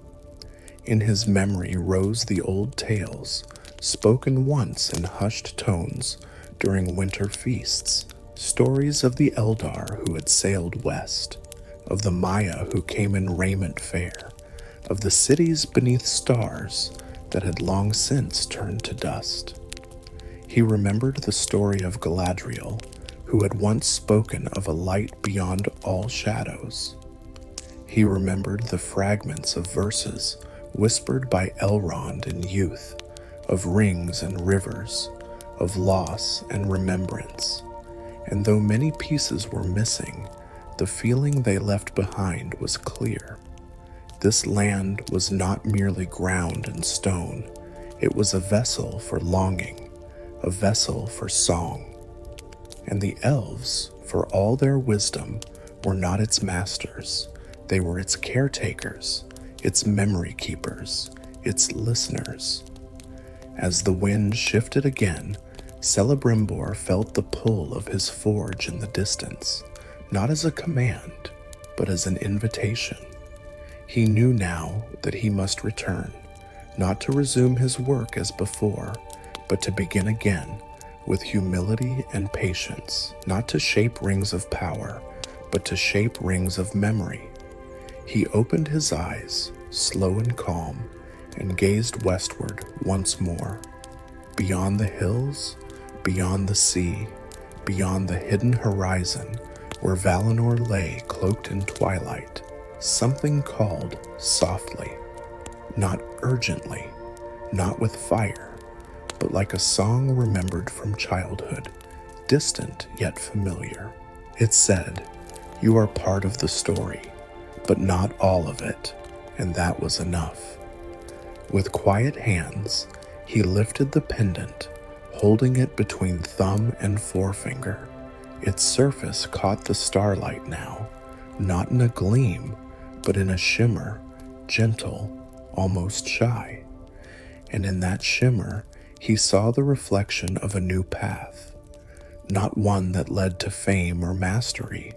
In his memory rose the old tales, spoken once in hushed tones during winter feasts, stories of the Eldar who had sailed west, of the Maya who came in raiment fair, of the cities beneath stars that had long since turned to dust. He remembered the story of Galadriel, who had once spoken of a light beyond all shadows. He remembered the fragments of verses whispered by Elrond in youth, of rings and rivers, of loss and remembrance. And though many pieces were missing, the feeling they left behind was clear. This land was not merely ground and stone. It was a vessel for longing, a vessel for song. And the elves, for all their wisdom, were not its masters. They were its caretakers, its memory keepers, its listeners. As the wind shifted again, Celebrimbor felt the pull of his forge in the distance, not as a command, but as an invitation. He knew now that he must return, not to resume his work as before, but to begin again with humility and patience, not to shape rings of power, but to shape rings of memory. He opened his eyes, slow and calm, and gazed westward once more. Beyond the hills, beyond the sea, beyond the hidden horizon, where Valinor lay cloaked in twilight, something called softly, not urgently, not with fire, but like a song remembered from childhood, distant yet familiar. It said, "You are part of the story, but not all of it," and that was enough. With quiet hands, he lifted the pendant, holding it between thumb and forefinger. Its surface caught the starlight now, not in a gleam, but in a shimmer, gentle, almost shy. And in that shimmer, he saw the reflection of a new path, not one that led to fame or mastery,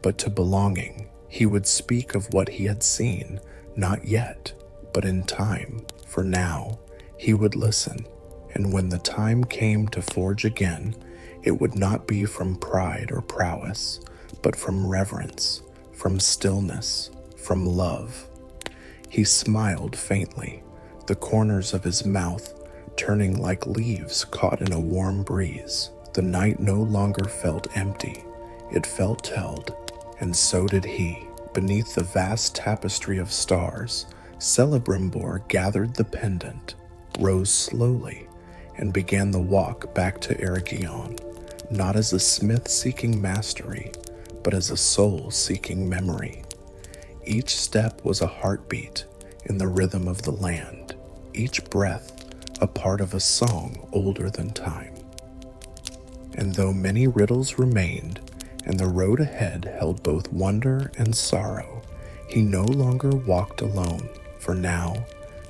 but to belonging. He would speak of what he had seen, not yet, but in time, for now, he would listen, and when the time came to forge again, it would not be from pride or prowess, but from reverence, from stillness, from love. He smiled faintly, the corners of his mouth turning like leaves caught in a warm breeze. The night no longer felt empty, it felt held, and so did he. Beneath the vast tapestry of stars, Celebrimbor gathered the pendant, rose slowly, and began the walk back to Eregion, not as a smith seeking mastery, but as a soul seeking memory. Each step was a heartbeat in the rhythm of the land, each breath a part of a song older than time. And though many riddles remained, and the road ahead held both wonder and sorrow, he no longer walked alone, for now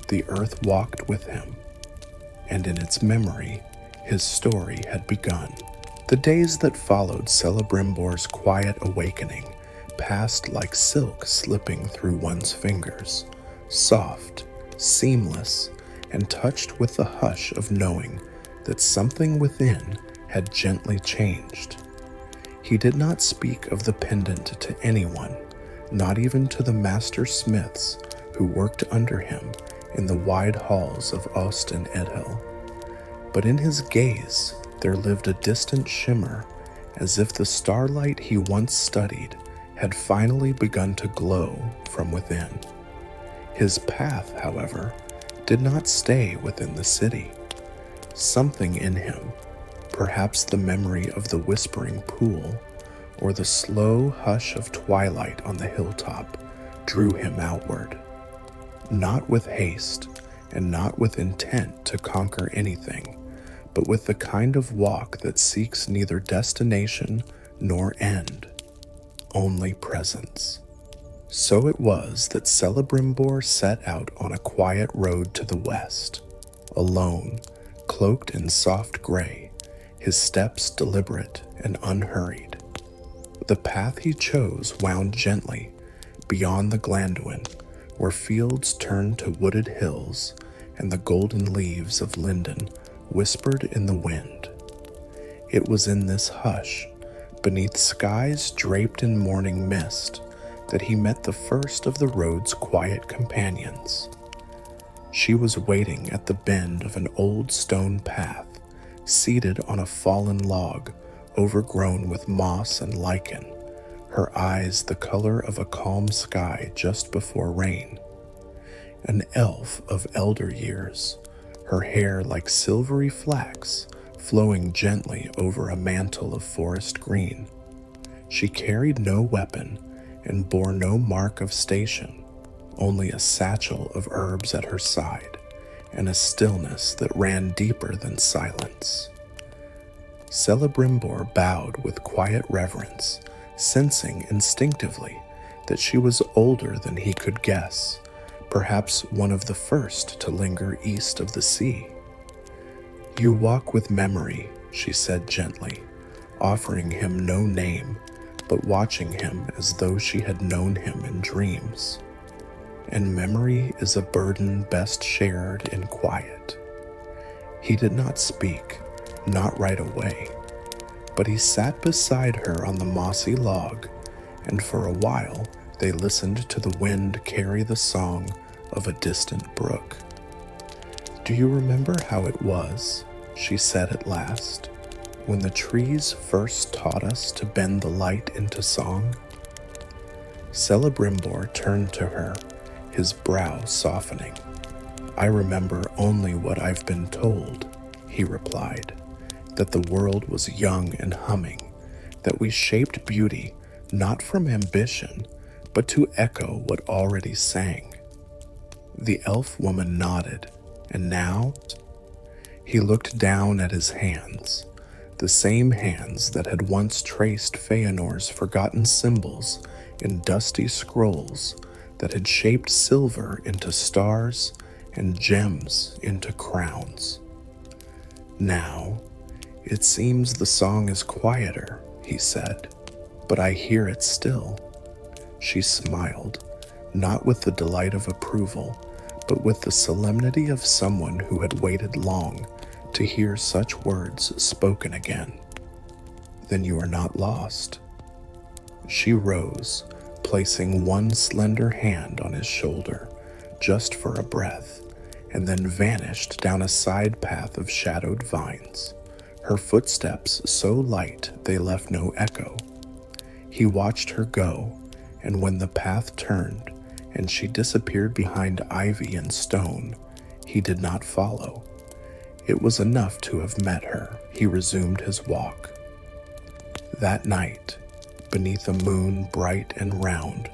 the earth walked with him, and in its memory his story had begun. The days that followed Celebrimbor's quiet awakening passed like silk slipping through one's fingers, soft, seamless, and touched with the hush of knowing that something within had gently changed. He did not speak of the pendant to anyone, not even to the master smiths who worked under him in the wide halls of Ost and Edhil. But in his gaze there lived a distant shimmer, as if the starlight he once studied had finally begun to glow from within. His path, however, did not stay within the city. Something in him, Perhaps the memory of the whispering pool or the slow hush of twilight on the hilltop drew him outward, not with haste and not with intent to conquer anything, but with the kind of walk that seeks neither destination nor end, only presence. So it was that Celebrimbor set out on a quiet road to the west, alone, cloaked in soft gray, his steps deliberate and unhurried. The path he chose wound gently beyond the Glanduin, where fields turned to wooded hills and the golden leaves of linden whispered in the wind. It was in this hush, beneath skies draped in morning mist, that he met the first of the road's quiet companions. She was waiting at the bend of an old stone path, seated on a fallen log overgrown with moss and lichen, her eyes the color of a calm sky just before rain. An elf of elder years, her hair like silvery flax flowing gently over a mantle of forest green. She carried no weapon and bore no mark of station, only a satchel of herbs at her side and a stillness that ran deeper than silence. Celebrimbor bowed with quiet reverence, sensing instinctively that she was older than he could guess, perhaps one of the first to linger east of the sea. "You walk with memory," she said gently, offering him no name, but watching him as though she had known him in dreams. And memory is a burden best shared in quiet. He did not speak, not right away, but he sat beside her on the mossy log, and for a while they listened to the wind carry the song of a distant brook. "Do you remember how it was," she said at last, "when the trees first taught us to bend the light into song?" Celebrimbor turned to her, his brow softening. "I remember only what I've been told," he replied, "that the world was young and humming, that we shaped beauty not from ambition, but to echo what already sang." The elf woman nodded, and now? He looked down at his hands, the same hands that had once traced Feanor's forgotten symbols in dusty scrolls that had shaped silver into stars and gems into crowns. "Now, it seems the song is quieter," he said, "but I hear it still." She smiled, not with the delight of approval, but with the solemnity of someone who had waited long to hear such words spoken again. "Then you are not lost." She rose, placing one slender hand on his shoulder, just for a breath, and then vanished down a side path of shadowed vines, her footsteps so light they left no echo. He watched her go, and when the path turned and she disappeared behind ivy and stone, he did not follow. It was enough to have met her. He resumed his walk. That night, beneath a moon bright and round,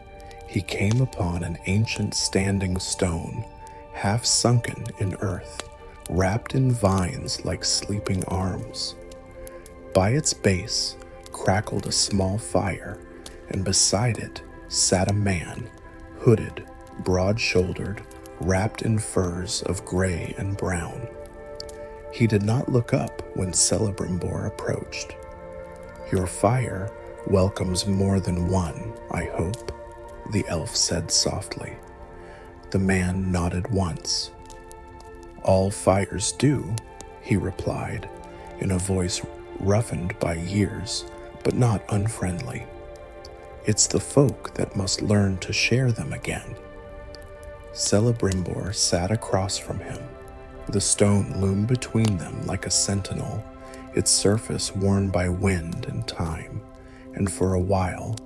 he came upon an ancient standing stone, half sunken in earth, wrapped in vines like sleeping arms. By its base crackled a small fire, and beside it sat a man, hooded, broad-shouldered, wrapped in furs of gray and brown. He did not look up when Celebrimbor approached. "Your fire welcomes more than one, I hope," the elf said softly. The man nodded once. "All fires do," he replied, in a voice roughened by years, but not unfriendly. "It's the folk that must learn to share them again." Celebrimbor sat across from him. The stone loomed between them like a sentinel, its surface worn by wind and time, and for a while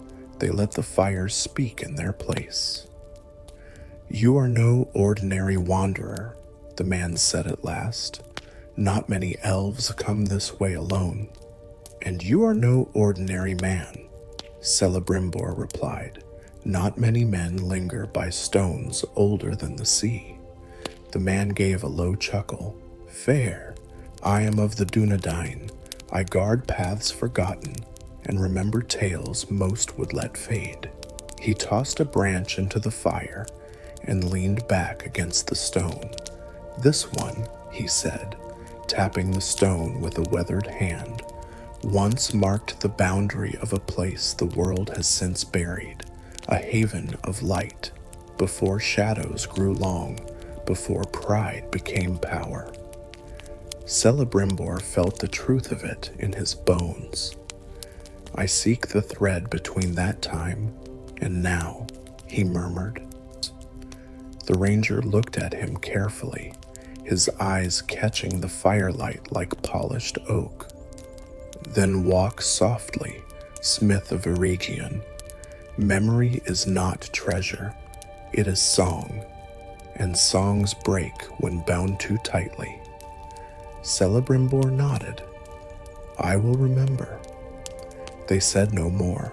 they let the fires speak in their place. "You are no ordinary wanderer," the man said at last. Not many elves come this way alone. And you are no ordinary man, Celebrimbor replied. Not many men linger by stones older than the sea. The man gave a low chuckle. Fair, I am of the Dunedain. I guard paths forgotten and remember tales most would let fade. He tossed a branch into the fire and leaned back against the stone. This one, he said, tapping the stone with a weathered hand, once marked the boundary of a place the world has since buried, a haven of light, before shadows grew long, before pride became power. Celebrimbor felt the truth of it in his bones. I seek the thread between that time and now, he murmured. The ranger looked at him carefully, his eyes catching the firelight like polished oak. Then walk softly, smith of Eregion. Memory is not treasure, it is song, and songs break when bound too tightly. Celebrimbor nodded. I will remember. They said no more.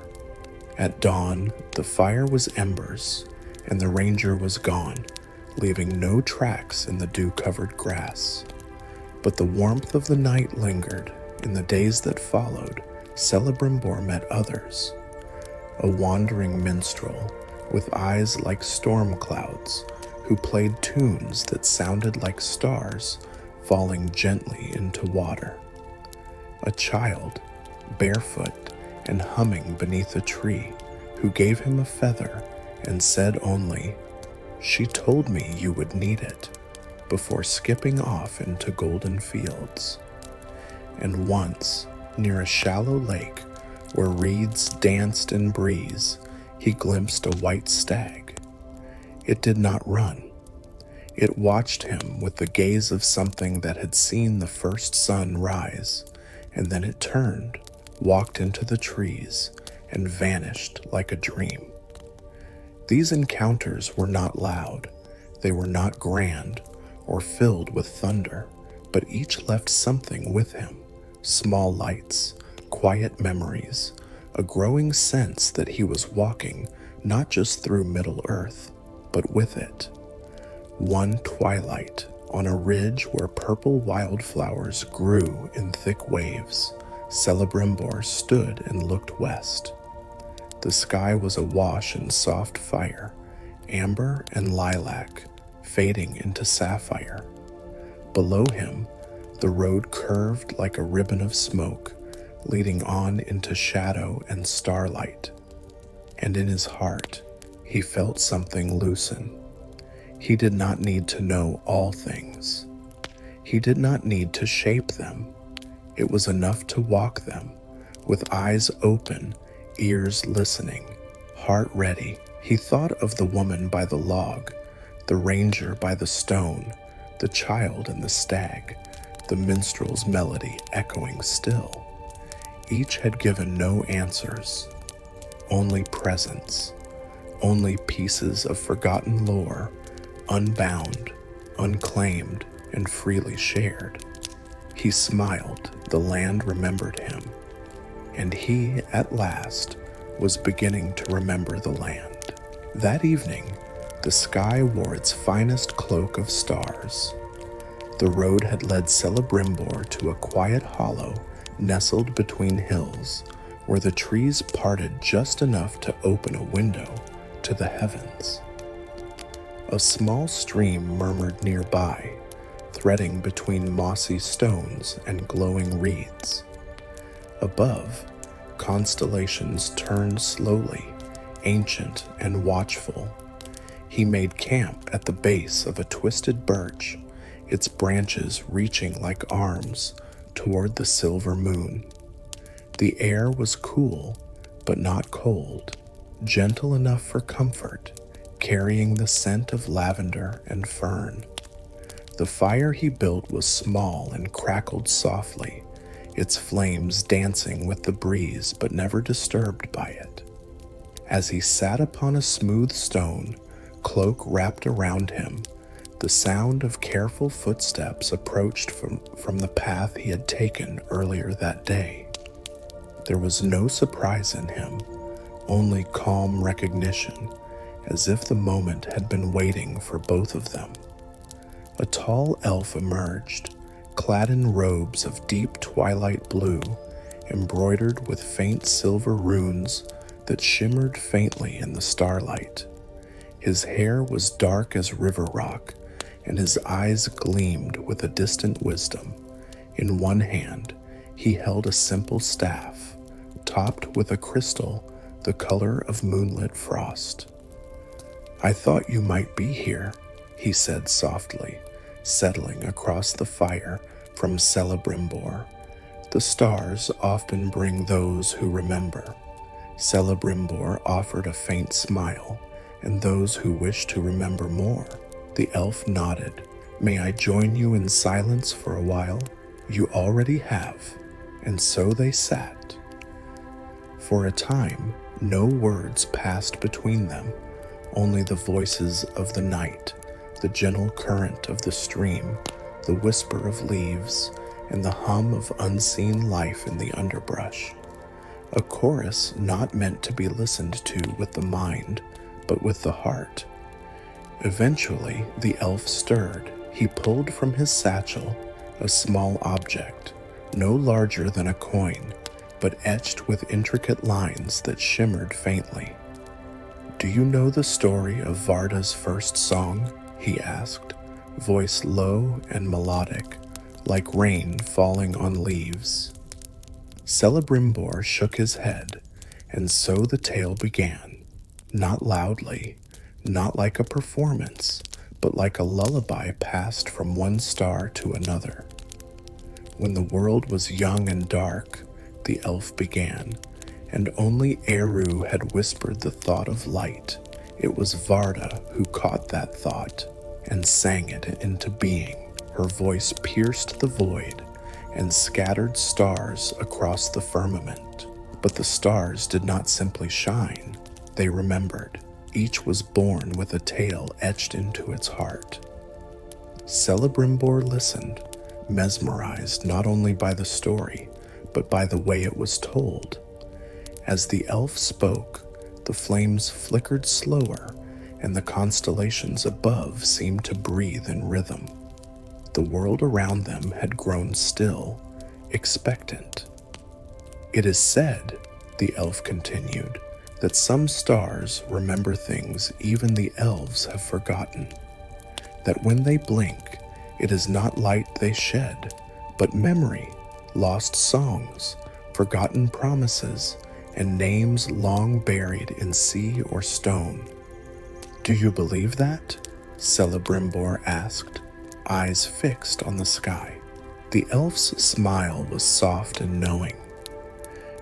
At dawn, the fire was embers, and the ranger was gone, leaving no tracks in the dew-covered grass. But the warmth of the night lingered. In the days that followed, Celebrimbor met others. A wandering minstrel, with eyes like storm clouds, who played tunes that sounded like stars falling gently into water. A child, barefoot and humming beneath a tree, who gave him a feather and said only, "She told me you would need it," before skipping off into golden fields. And once, near a shallow lake where reeds danced in breeze, he glimpsed a white stag. It did not run. It watched him with the gaze of something that had seen the first sun rise, and then it turned, walked into the trees, and vanished like a dream. These encounters were not loud, they were not grand or filled with thunder, but each left something with him, small lights, quiet memories, a growing sense that he was walking not just through Middle-earth, but with it. One twilight, on a ridge where purple wildflowers grew in thick waves, Celebrimbor stood and looked west. The sky was awash in soft fire, amber and lilac, fading into sapphire. Below him, the road curved like a ribbon of smoke, leading on into shadow and starlight. And in his heart, he felt something loosen. He did not need to know all things. He did not need to shape them. It was enough to walk them, with eyes open, ears listening, heart ready. He thought of the woman by the log, the ranger by the stone, the child and the stag, the minstrel's melody echoing still. Each had given no answers, only presence, only pieces of forgotten lore, unbound, unclaimed, and freely shared. He smiled, the land remembered him, and he, at last, was beginning to remember the land. That evening, the sky wore its finest cloak of stars. The road had led Celebrimbor to a quiet hollow nestled between hills, where the trees parted just enough to open a window to the heavens. A small stream murmured nearby, threading between mossy stones and glowing reeds. Above, constellations turned slowly, ancient and watchful. He made camp at the base of a twisted birch, its branches reaching like arms toward the silver moon. The air was cool, but not cold, gentle enough for comfort, carrying the scent of lavender and fern. The fire he built was small and crackled softly, its flames dancing with the breeze but never disturbed by it. As he sat upon a smooth stone, cloak wrapped around him, The sound of careful footsteps approached from the path he had taken earlier that day. There was no surprise in him, only calm recognition, as if the moment had been waiting for both of them. A tall elf emerged, clad in robes of deep twilight blue, embroidered with faint silver runes that shimmered faintly in the starlight. His hair was dark as river rock, and his eyes gleamed with a distant wisdom. In one hand, he held a simple staff, topped with a crystal the color of moonlit frost. "I thought you might be here," he said softly, settling across the fire from Celebrimbor. "The stars often bring those who remember." Celebrimbor offered a faint smile, "And those who wish to remember more." The elf nodded. "May I join you in silence for a while?" "You already have." And so they sat. For a time, no words passed between them, only the voices of the night, the gentle current of the stream, the whisper of leaves, and the hum of unseen life in the underbrush. A chorus not meant to be listened to with the mind, but with the heart. Eventually, the elf stirred. He pulled from his satchel a small object, no larger than a coin, but etched with intricate lines that shimmered faintly. "Do you know the story of Varda's first song?" he asked, voice low and melodic, like rain falling on leaves. Celebrimbor shook his head, and so the tale began, not loudly, not like a performance, but like a lullaby passed from one star to another. "When the world was young and dark," the elf began, "and only Eru had whispered the thought of light, it was Varda who caught that thought and sang it into being. Her voice pierced the void and scattered stars across the firmament. But the stars did not simply shine, they remembered. Each was born with a tale etched into its heart." Celebrimbor listened, mesmerized not only by the story, but by the way it was told. As the elf spoke, the flames flickered slower, and the constellations above seemed to breathe in rhythm. The world around them had grown still, expectant. "It is said," the elf continued, "that some stars remember things even the elves have forgotten. That when they blink, it is not light they shed, but memory, lost songs, forgotten promises, and names long buried in sea or stone." "Do you believe that?" Celebrimbor asked, eyes fixed on the sky. The elf's smile was soft and knowing.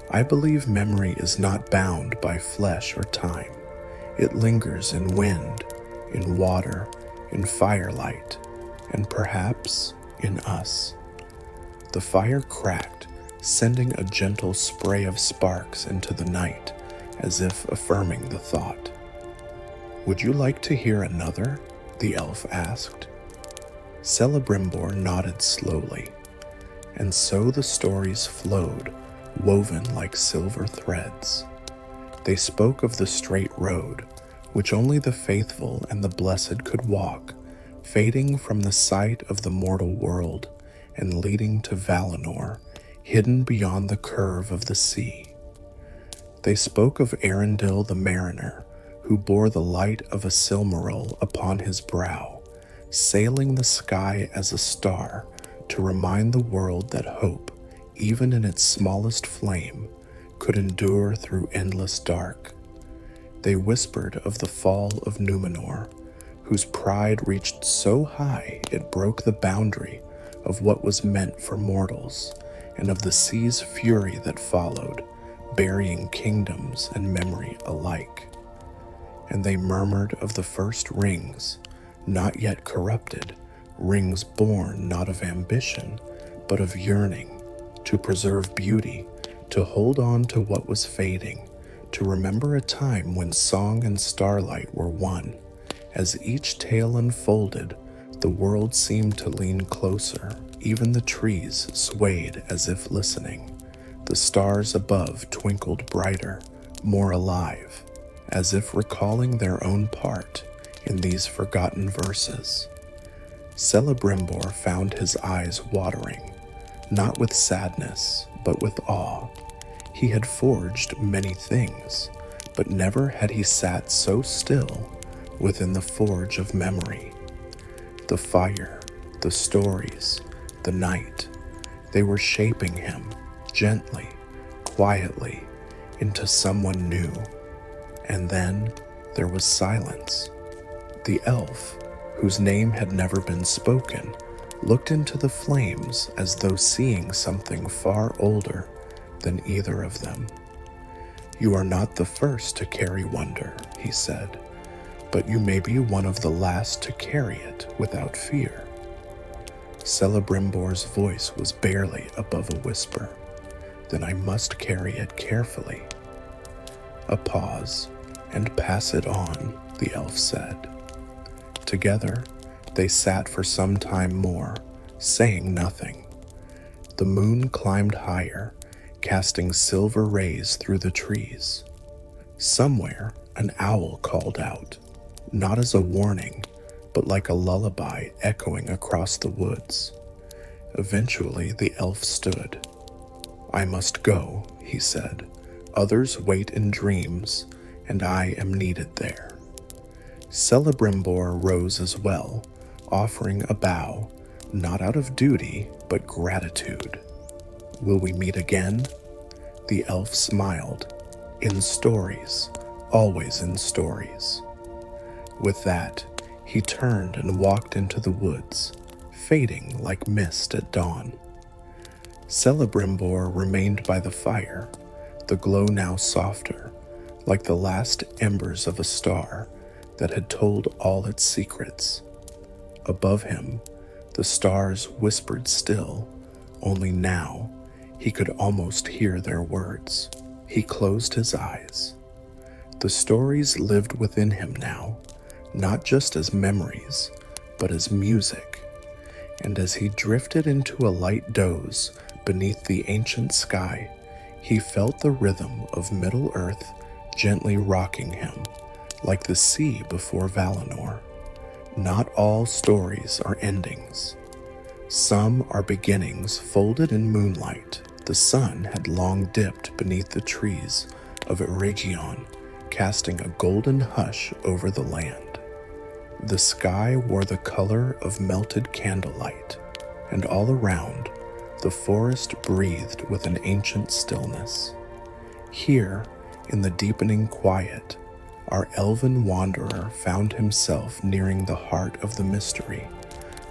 "I believe memory is not bound by flesh or time. It lingers in wind, in water, in firelight, and perhaps in us." The fire cracked, sending a gentle spray of sparks into the night, as if affirming the thought. "Would you like to hear another?" the elf asked. Celebrimbor nodded slowly, and so the stories flowed, woven like silver threads. They spoke of the straight road, which only the faithful and the blessed could walk, fading from the sight of the mortal world and leading to Valinor, hidden beyond the curve of the sea. They spoke of Arundel the mariner, who bore the light of a Silmaril upon his brow, sailing the sky as a star to remind the world that hope, even in its smallest flame, could endure through endless dark. They whispered of the fall of Numenor, whose pride reached so high it broke the boundary of what was meant for mortals, and of the sea's fury that followed, burying kingdoms and memory alike. And they murmured of the first rings, not yet corrupted, rings born not of ambition, but of yearning, to preserve beauty, to hold on to what was fading, to remember a time when song and starlight were one. As each tale unfolded, The world seemed to lean closer, even the trees swayed as if listening. The stars above twinkled brighter, more alive, as if recalling their own part in these forgotten verses. Celebrimbor found his eyes watering, not with sadness, but with awe. He had forged many things, but never had he sat so still within the forge of memory. The fire, the stories, the night, they were shaping him gently, quietly, into someone new. And then there was silence. The elf, whose name had never been spoken, looked into the flames as though seeing something far older than either of them. "You are not the first to carry wonder," he said, "but you may be one of the last to carry it without fear." Celebrimbor's voice was barely above a whisper. "Then I must carry it carefully." A pause, "And pass it on," the elf said. Together, they sat for some time more, saying nothing. The moon climbed higher, casting silver rays through the trees. Somewhere, an owl called out, not as a warning, but like a lullaby echoing across the woods. Eventually, the elf stood. "I must go," he said. "Others wait in dreams, and I am needed there." Celebrimbor rose as well, offering a bow, not out of duty, but gratitude. "Will we meet again?" The elf smiled. "In stories, always in stories." With that, he turned and walked into the woods, fading like mist at dawn. Celebrimbor remained by the fire, the glow now softer, like the last embers of a star that had told all its secrets. Above him, the stars whispered still, only now he could almost hear their words. He closed his eyes. The stories lived within him now, not just as memories, but as music. And as he drifted into a light doze beneath the ancient sky, he felt the rhythm of Middle-earth gently rocking him, like the sea before Valinor. Not all stories are endings. Some are beginnings folded in moonlight. The sun had long dipped beneath the trees of Eregion, casting a golden hush over the land. The sky wore the color of melted candlelight, and all around, the forest breathed with an ancient stillness. Here, in the deepening quiet, our elven wanderer found himself nearing the heart of the mystery,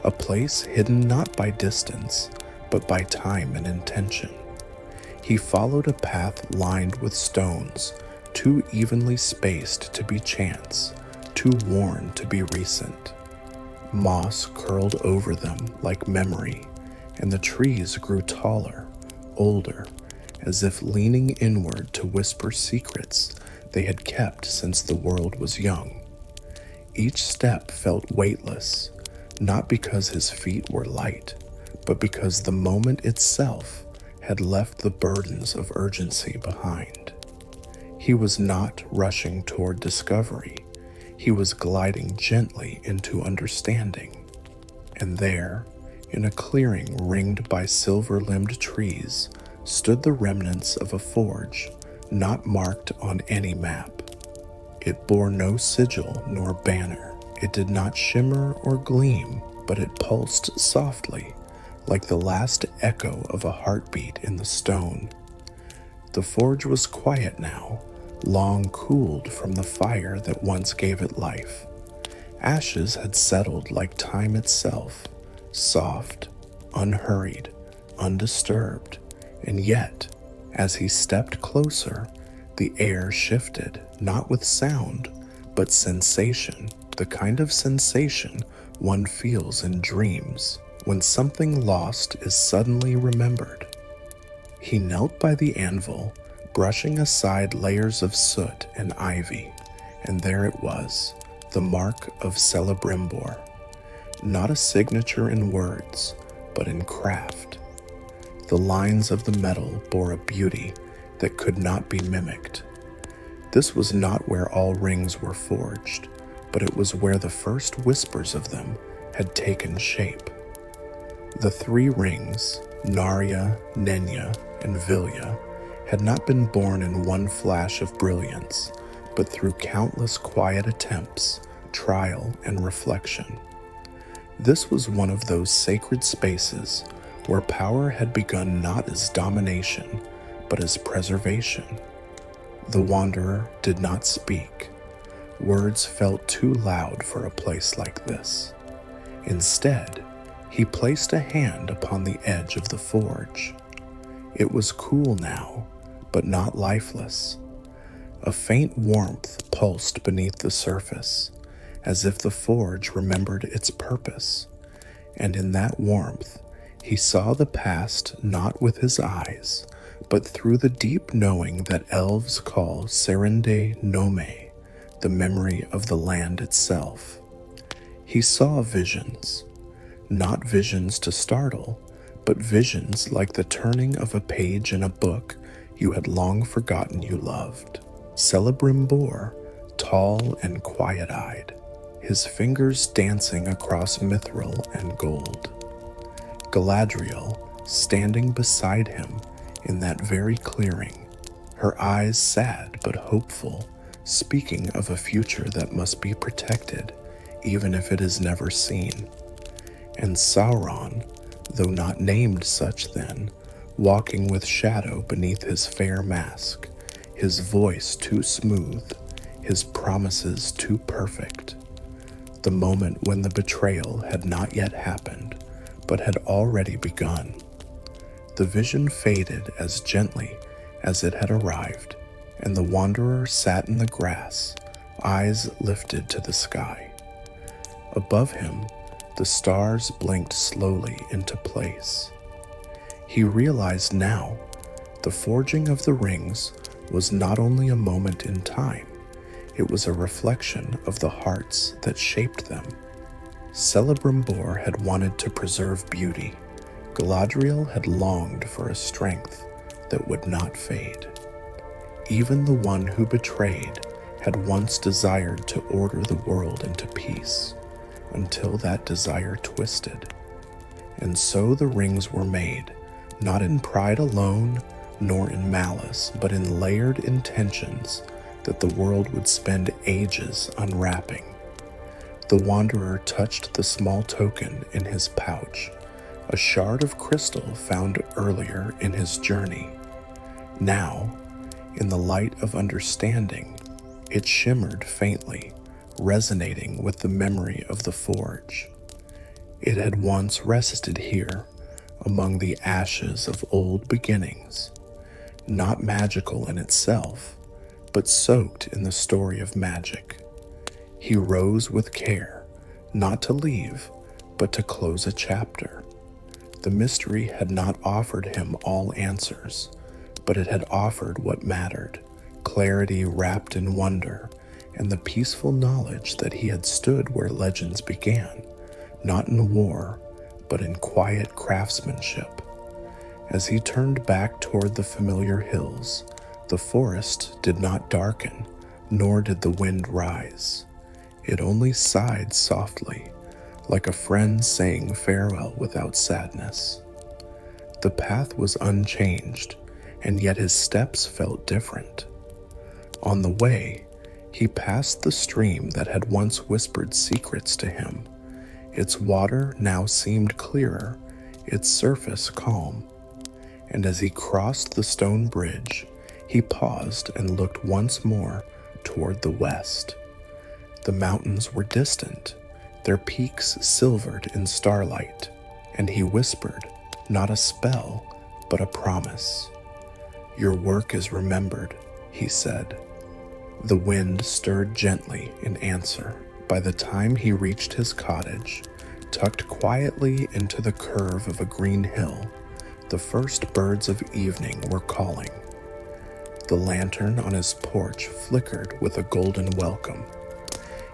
a place hidden not by distance, but by time and intention. He followed a path lined with stones, too evenly spaced to be chance, too worn to be recent. Moss curled over them like memory, and the trees grew taller, older, as if leaning inward to whisper secrets they had kept since the world was young. Each step felt weightless, not because his feet were light, but because the moment itself had left the burdens of urgency behind. He was not rushing toward discovery. He was gliding gently into understanding. And there, in a clearing ringed by silver-limbed trees, stood the remnants of a forge, not marked on any map. It bore no sigil nor banner. It did not shimmer or gleam, but it pulsed softly, like the last echo of a heartbeat in the stone. The forge was quiet now, long cooled from the fire that once gave it life. Ashes had settled like time itself, soft, unhurried, undisturbed, and yet, as he stepped closer, the air shifted, not with sound, but sensation, the kind of sensation one feels in dreams when something lost is suddenly remembered. He knelt by the anvil, brushing aside layers of soot and ivy, and there it was, the mark of Celebrimbor. not a signature in words, but in craft. The lines of the metal bore a beauty that could not be mimicked. This was not where all rings were forged, but it was where the first whispers of them had taken shape. The 3 rings, Narya, Nenya, and Vilya, had not been born in one flash of brilliance, but through countless quiet attempts, trial, and reflection. This was one of those sacred spaces where power had begun not as domination, but as preservation. The wanderer did not speak. Words felt too loud for a place like this. Instead, he placed a hand upon the edge of the forge. It was cool now, but not lifeless. A faint warmth pulsed beneath the surface, as if the forge remembered its purpose, and in that warmth he saw the past not with his eyes, but through the deep knowing that elves call Serende Nome, the memory of the land itself. He saw visions, not visions to startle, but visions like the turning of a page in a book you had long forgotten you loved. Celebrimbor, tall and quiet-eyed, his fingers dancing across mithril and gold. Galadriel, standing beside him in that very clearing, her eyes sad but hopeful, speaking of a future that must be protected, even if it is never seen. And Sauron, though not named such then, walking with shadow beneath his fair mask, his voice too smooth, his promises too perfect. The moment when the betrayal had not yet happened, but had already begun. The vision faded as gently as it had arrived, and the wanderer sat in the grass, eyes lifted to the sky. Above him, the stars blinked slowly into place. He realized now the forging of the rings was not only a moment in time, it was a reflection of the hearts that shaped them. Celebrimbor had wanted to preserve beauty. Galadriel had longed for a strength that would not fade. Even the one who betrayed had once desired to order the world into peace, until that desire twisted. And so the rings were made, not in pride alone, nor in malice, but in layered intentions that the world would spend ages unwrapping. The wanderer touched the small token in his pouch, a shard of crystal found earlier in his journey. Now, in the light of understanding, it shimmered faintly, resonating with the memory of the forge. It had once rested here, among the ashes of old beginnings, not magical in itself, but soaked in the story of magic. He rose with care, not to leave, but to close a chapter. The mystery had not offered him all answers, but it had offered what mattered, clarity wrapped in wonder, and the peaceful knowledge that he had stood where legends began, not in war, but in quiet craftsmanship. As he turned back toward the familiar hills, the forest did not darken, nor did the wind rise. It only sighed softly, like a friend saying farewell without sadness. The path was unchanged, and yet his steps felt different. On the way, he passed the stream that had once whispered secrets to him. Its water now seemed clearer, its surface calm. And as he crossed the stone bridge, he paused and looked once more toward the west. The mountains were distant, their peaks silvered in starlight, and he whispered, not a spell, but a promise. "Your work is remembered," he said. The wind stirred gently in answer. By the time he reached his cottage, tucked quietly into the curve of a green hill, the first birds of evening were calling. The lantern on his porch flickered with a golden welcome.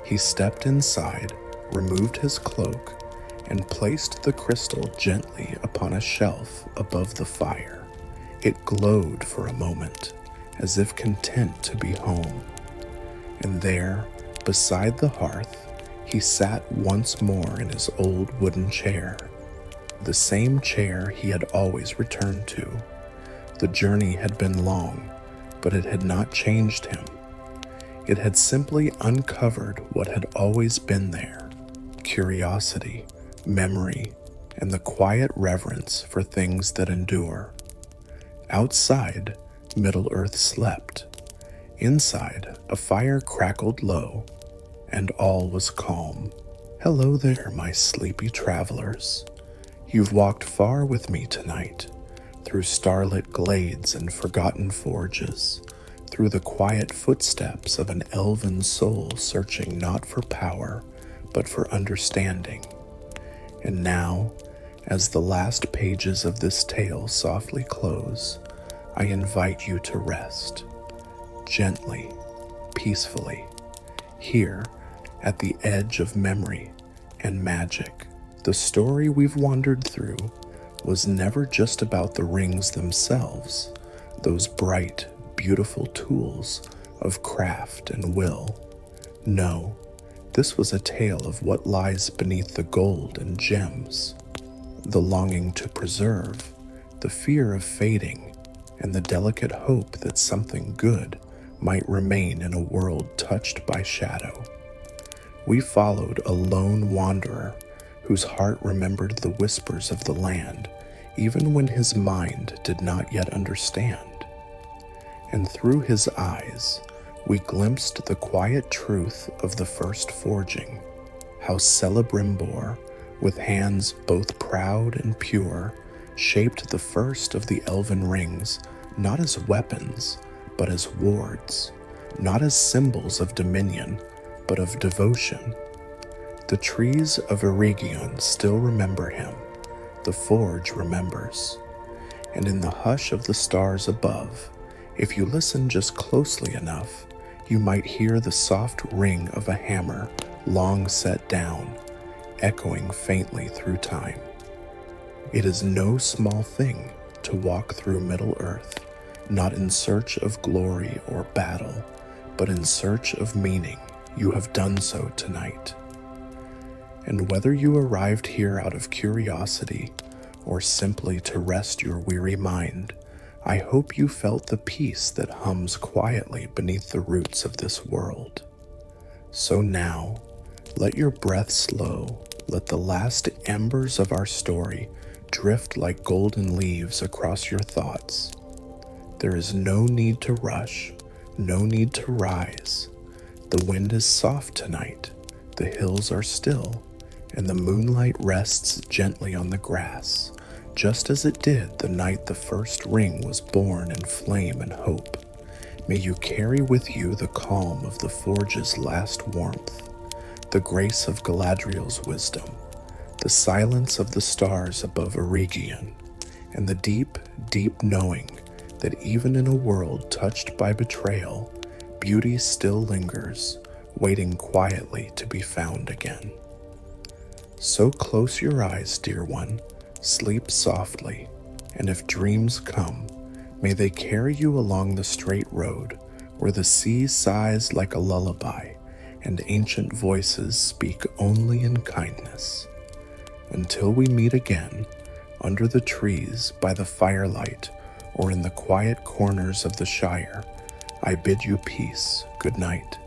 He stepped inside, removed his cloak, and placed the crystal gently upon a shelf above the fire. It glowed for a moment, as if content to be home. And there, beside the hearth, he sat once more in his old wooden chair, the same chair he had always returned to. The journey had been long, but it had not changed him. It had simply uncovered what had always been there: curiosity, memory, and the quiet reverence for things that endure. Outside, Middle-earth slept. Inside, a fire crackled low, and all was calm. Hello there, my sleepy travelers. You've walked far with me tonight, through starlit glades and forgotten forges, through the quiet footsteps of an elven soul searching not for power, but for understanding. And now, as the last pages of this tale softly close, I invite you to rest, gently, peacefully, here at the edge of memory and magic. The story we've wandered through was never just about the rings themselves, those bright, beautiful tools of craft and will. No, this was a tale of what lies beneath the gold and gems, the longing to preserve, the fear of fading, and the delicate hope that something good might remain in a world touched by shadow. We followed a lone wanderer whose heart remembered the whispers of the land, even when his mind did not yet understand. And through his eyes, we glimpsed the quiet truth of the first forging, how Celebrimbor, with hands both proud and pure, shaped the first of the Elven Rings, not as weapons, but as wards, not as symbols of dominion, but of devotion. The trees of Eregion still remember him, the forge remembers, and in the hush of the stars above, if you listen just closely enough, you might hear the soft ring of a hammer long set down, echoing faintly through time. It is no small thing to walk through Middle-earth, not in search of glory or battle, but in search of meaning. You have done so tonight. And whether you arrived here out of curiosity or simply to rest your weary mind, I hope you felt the peace that hums quietly beneath the roots of this world. So now, let your breath slow, let the last embers of our story drift like golden leaves across your thoughts. There is no need to rush, no need to rise. The wind is soft tonight, the hills are still, and the moonlight rests gently on the grass, just as it did the night the first ring was born in flame and hope. May you carry with you the calm of the forge's last warmth, the grace of Galadriel's wisdom, the silence of the stars above Eregion, and the deep, deep knowing that even in a world touched by betrayal, beauty still lingers, waiting quietly to be found again. So close your eyes, dear one, sleep softly, and if dreams come, may they carry you along the straight road where the sea sighs like a lullaby and ancient voices speak only in kindness. Until we meet again, under the trees, by the firelight, or in the quiet corners of the Shire, I bid you peace. Good night.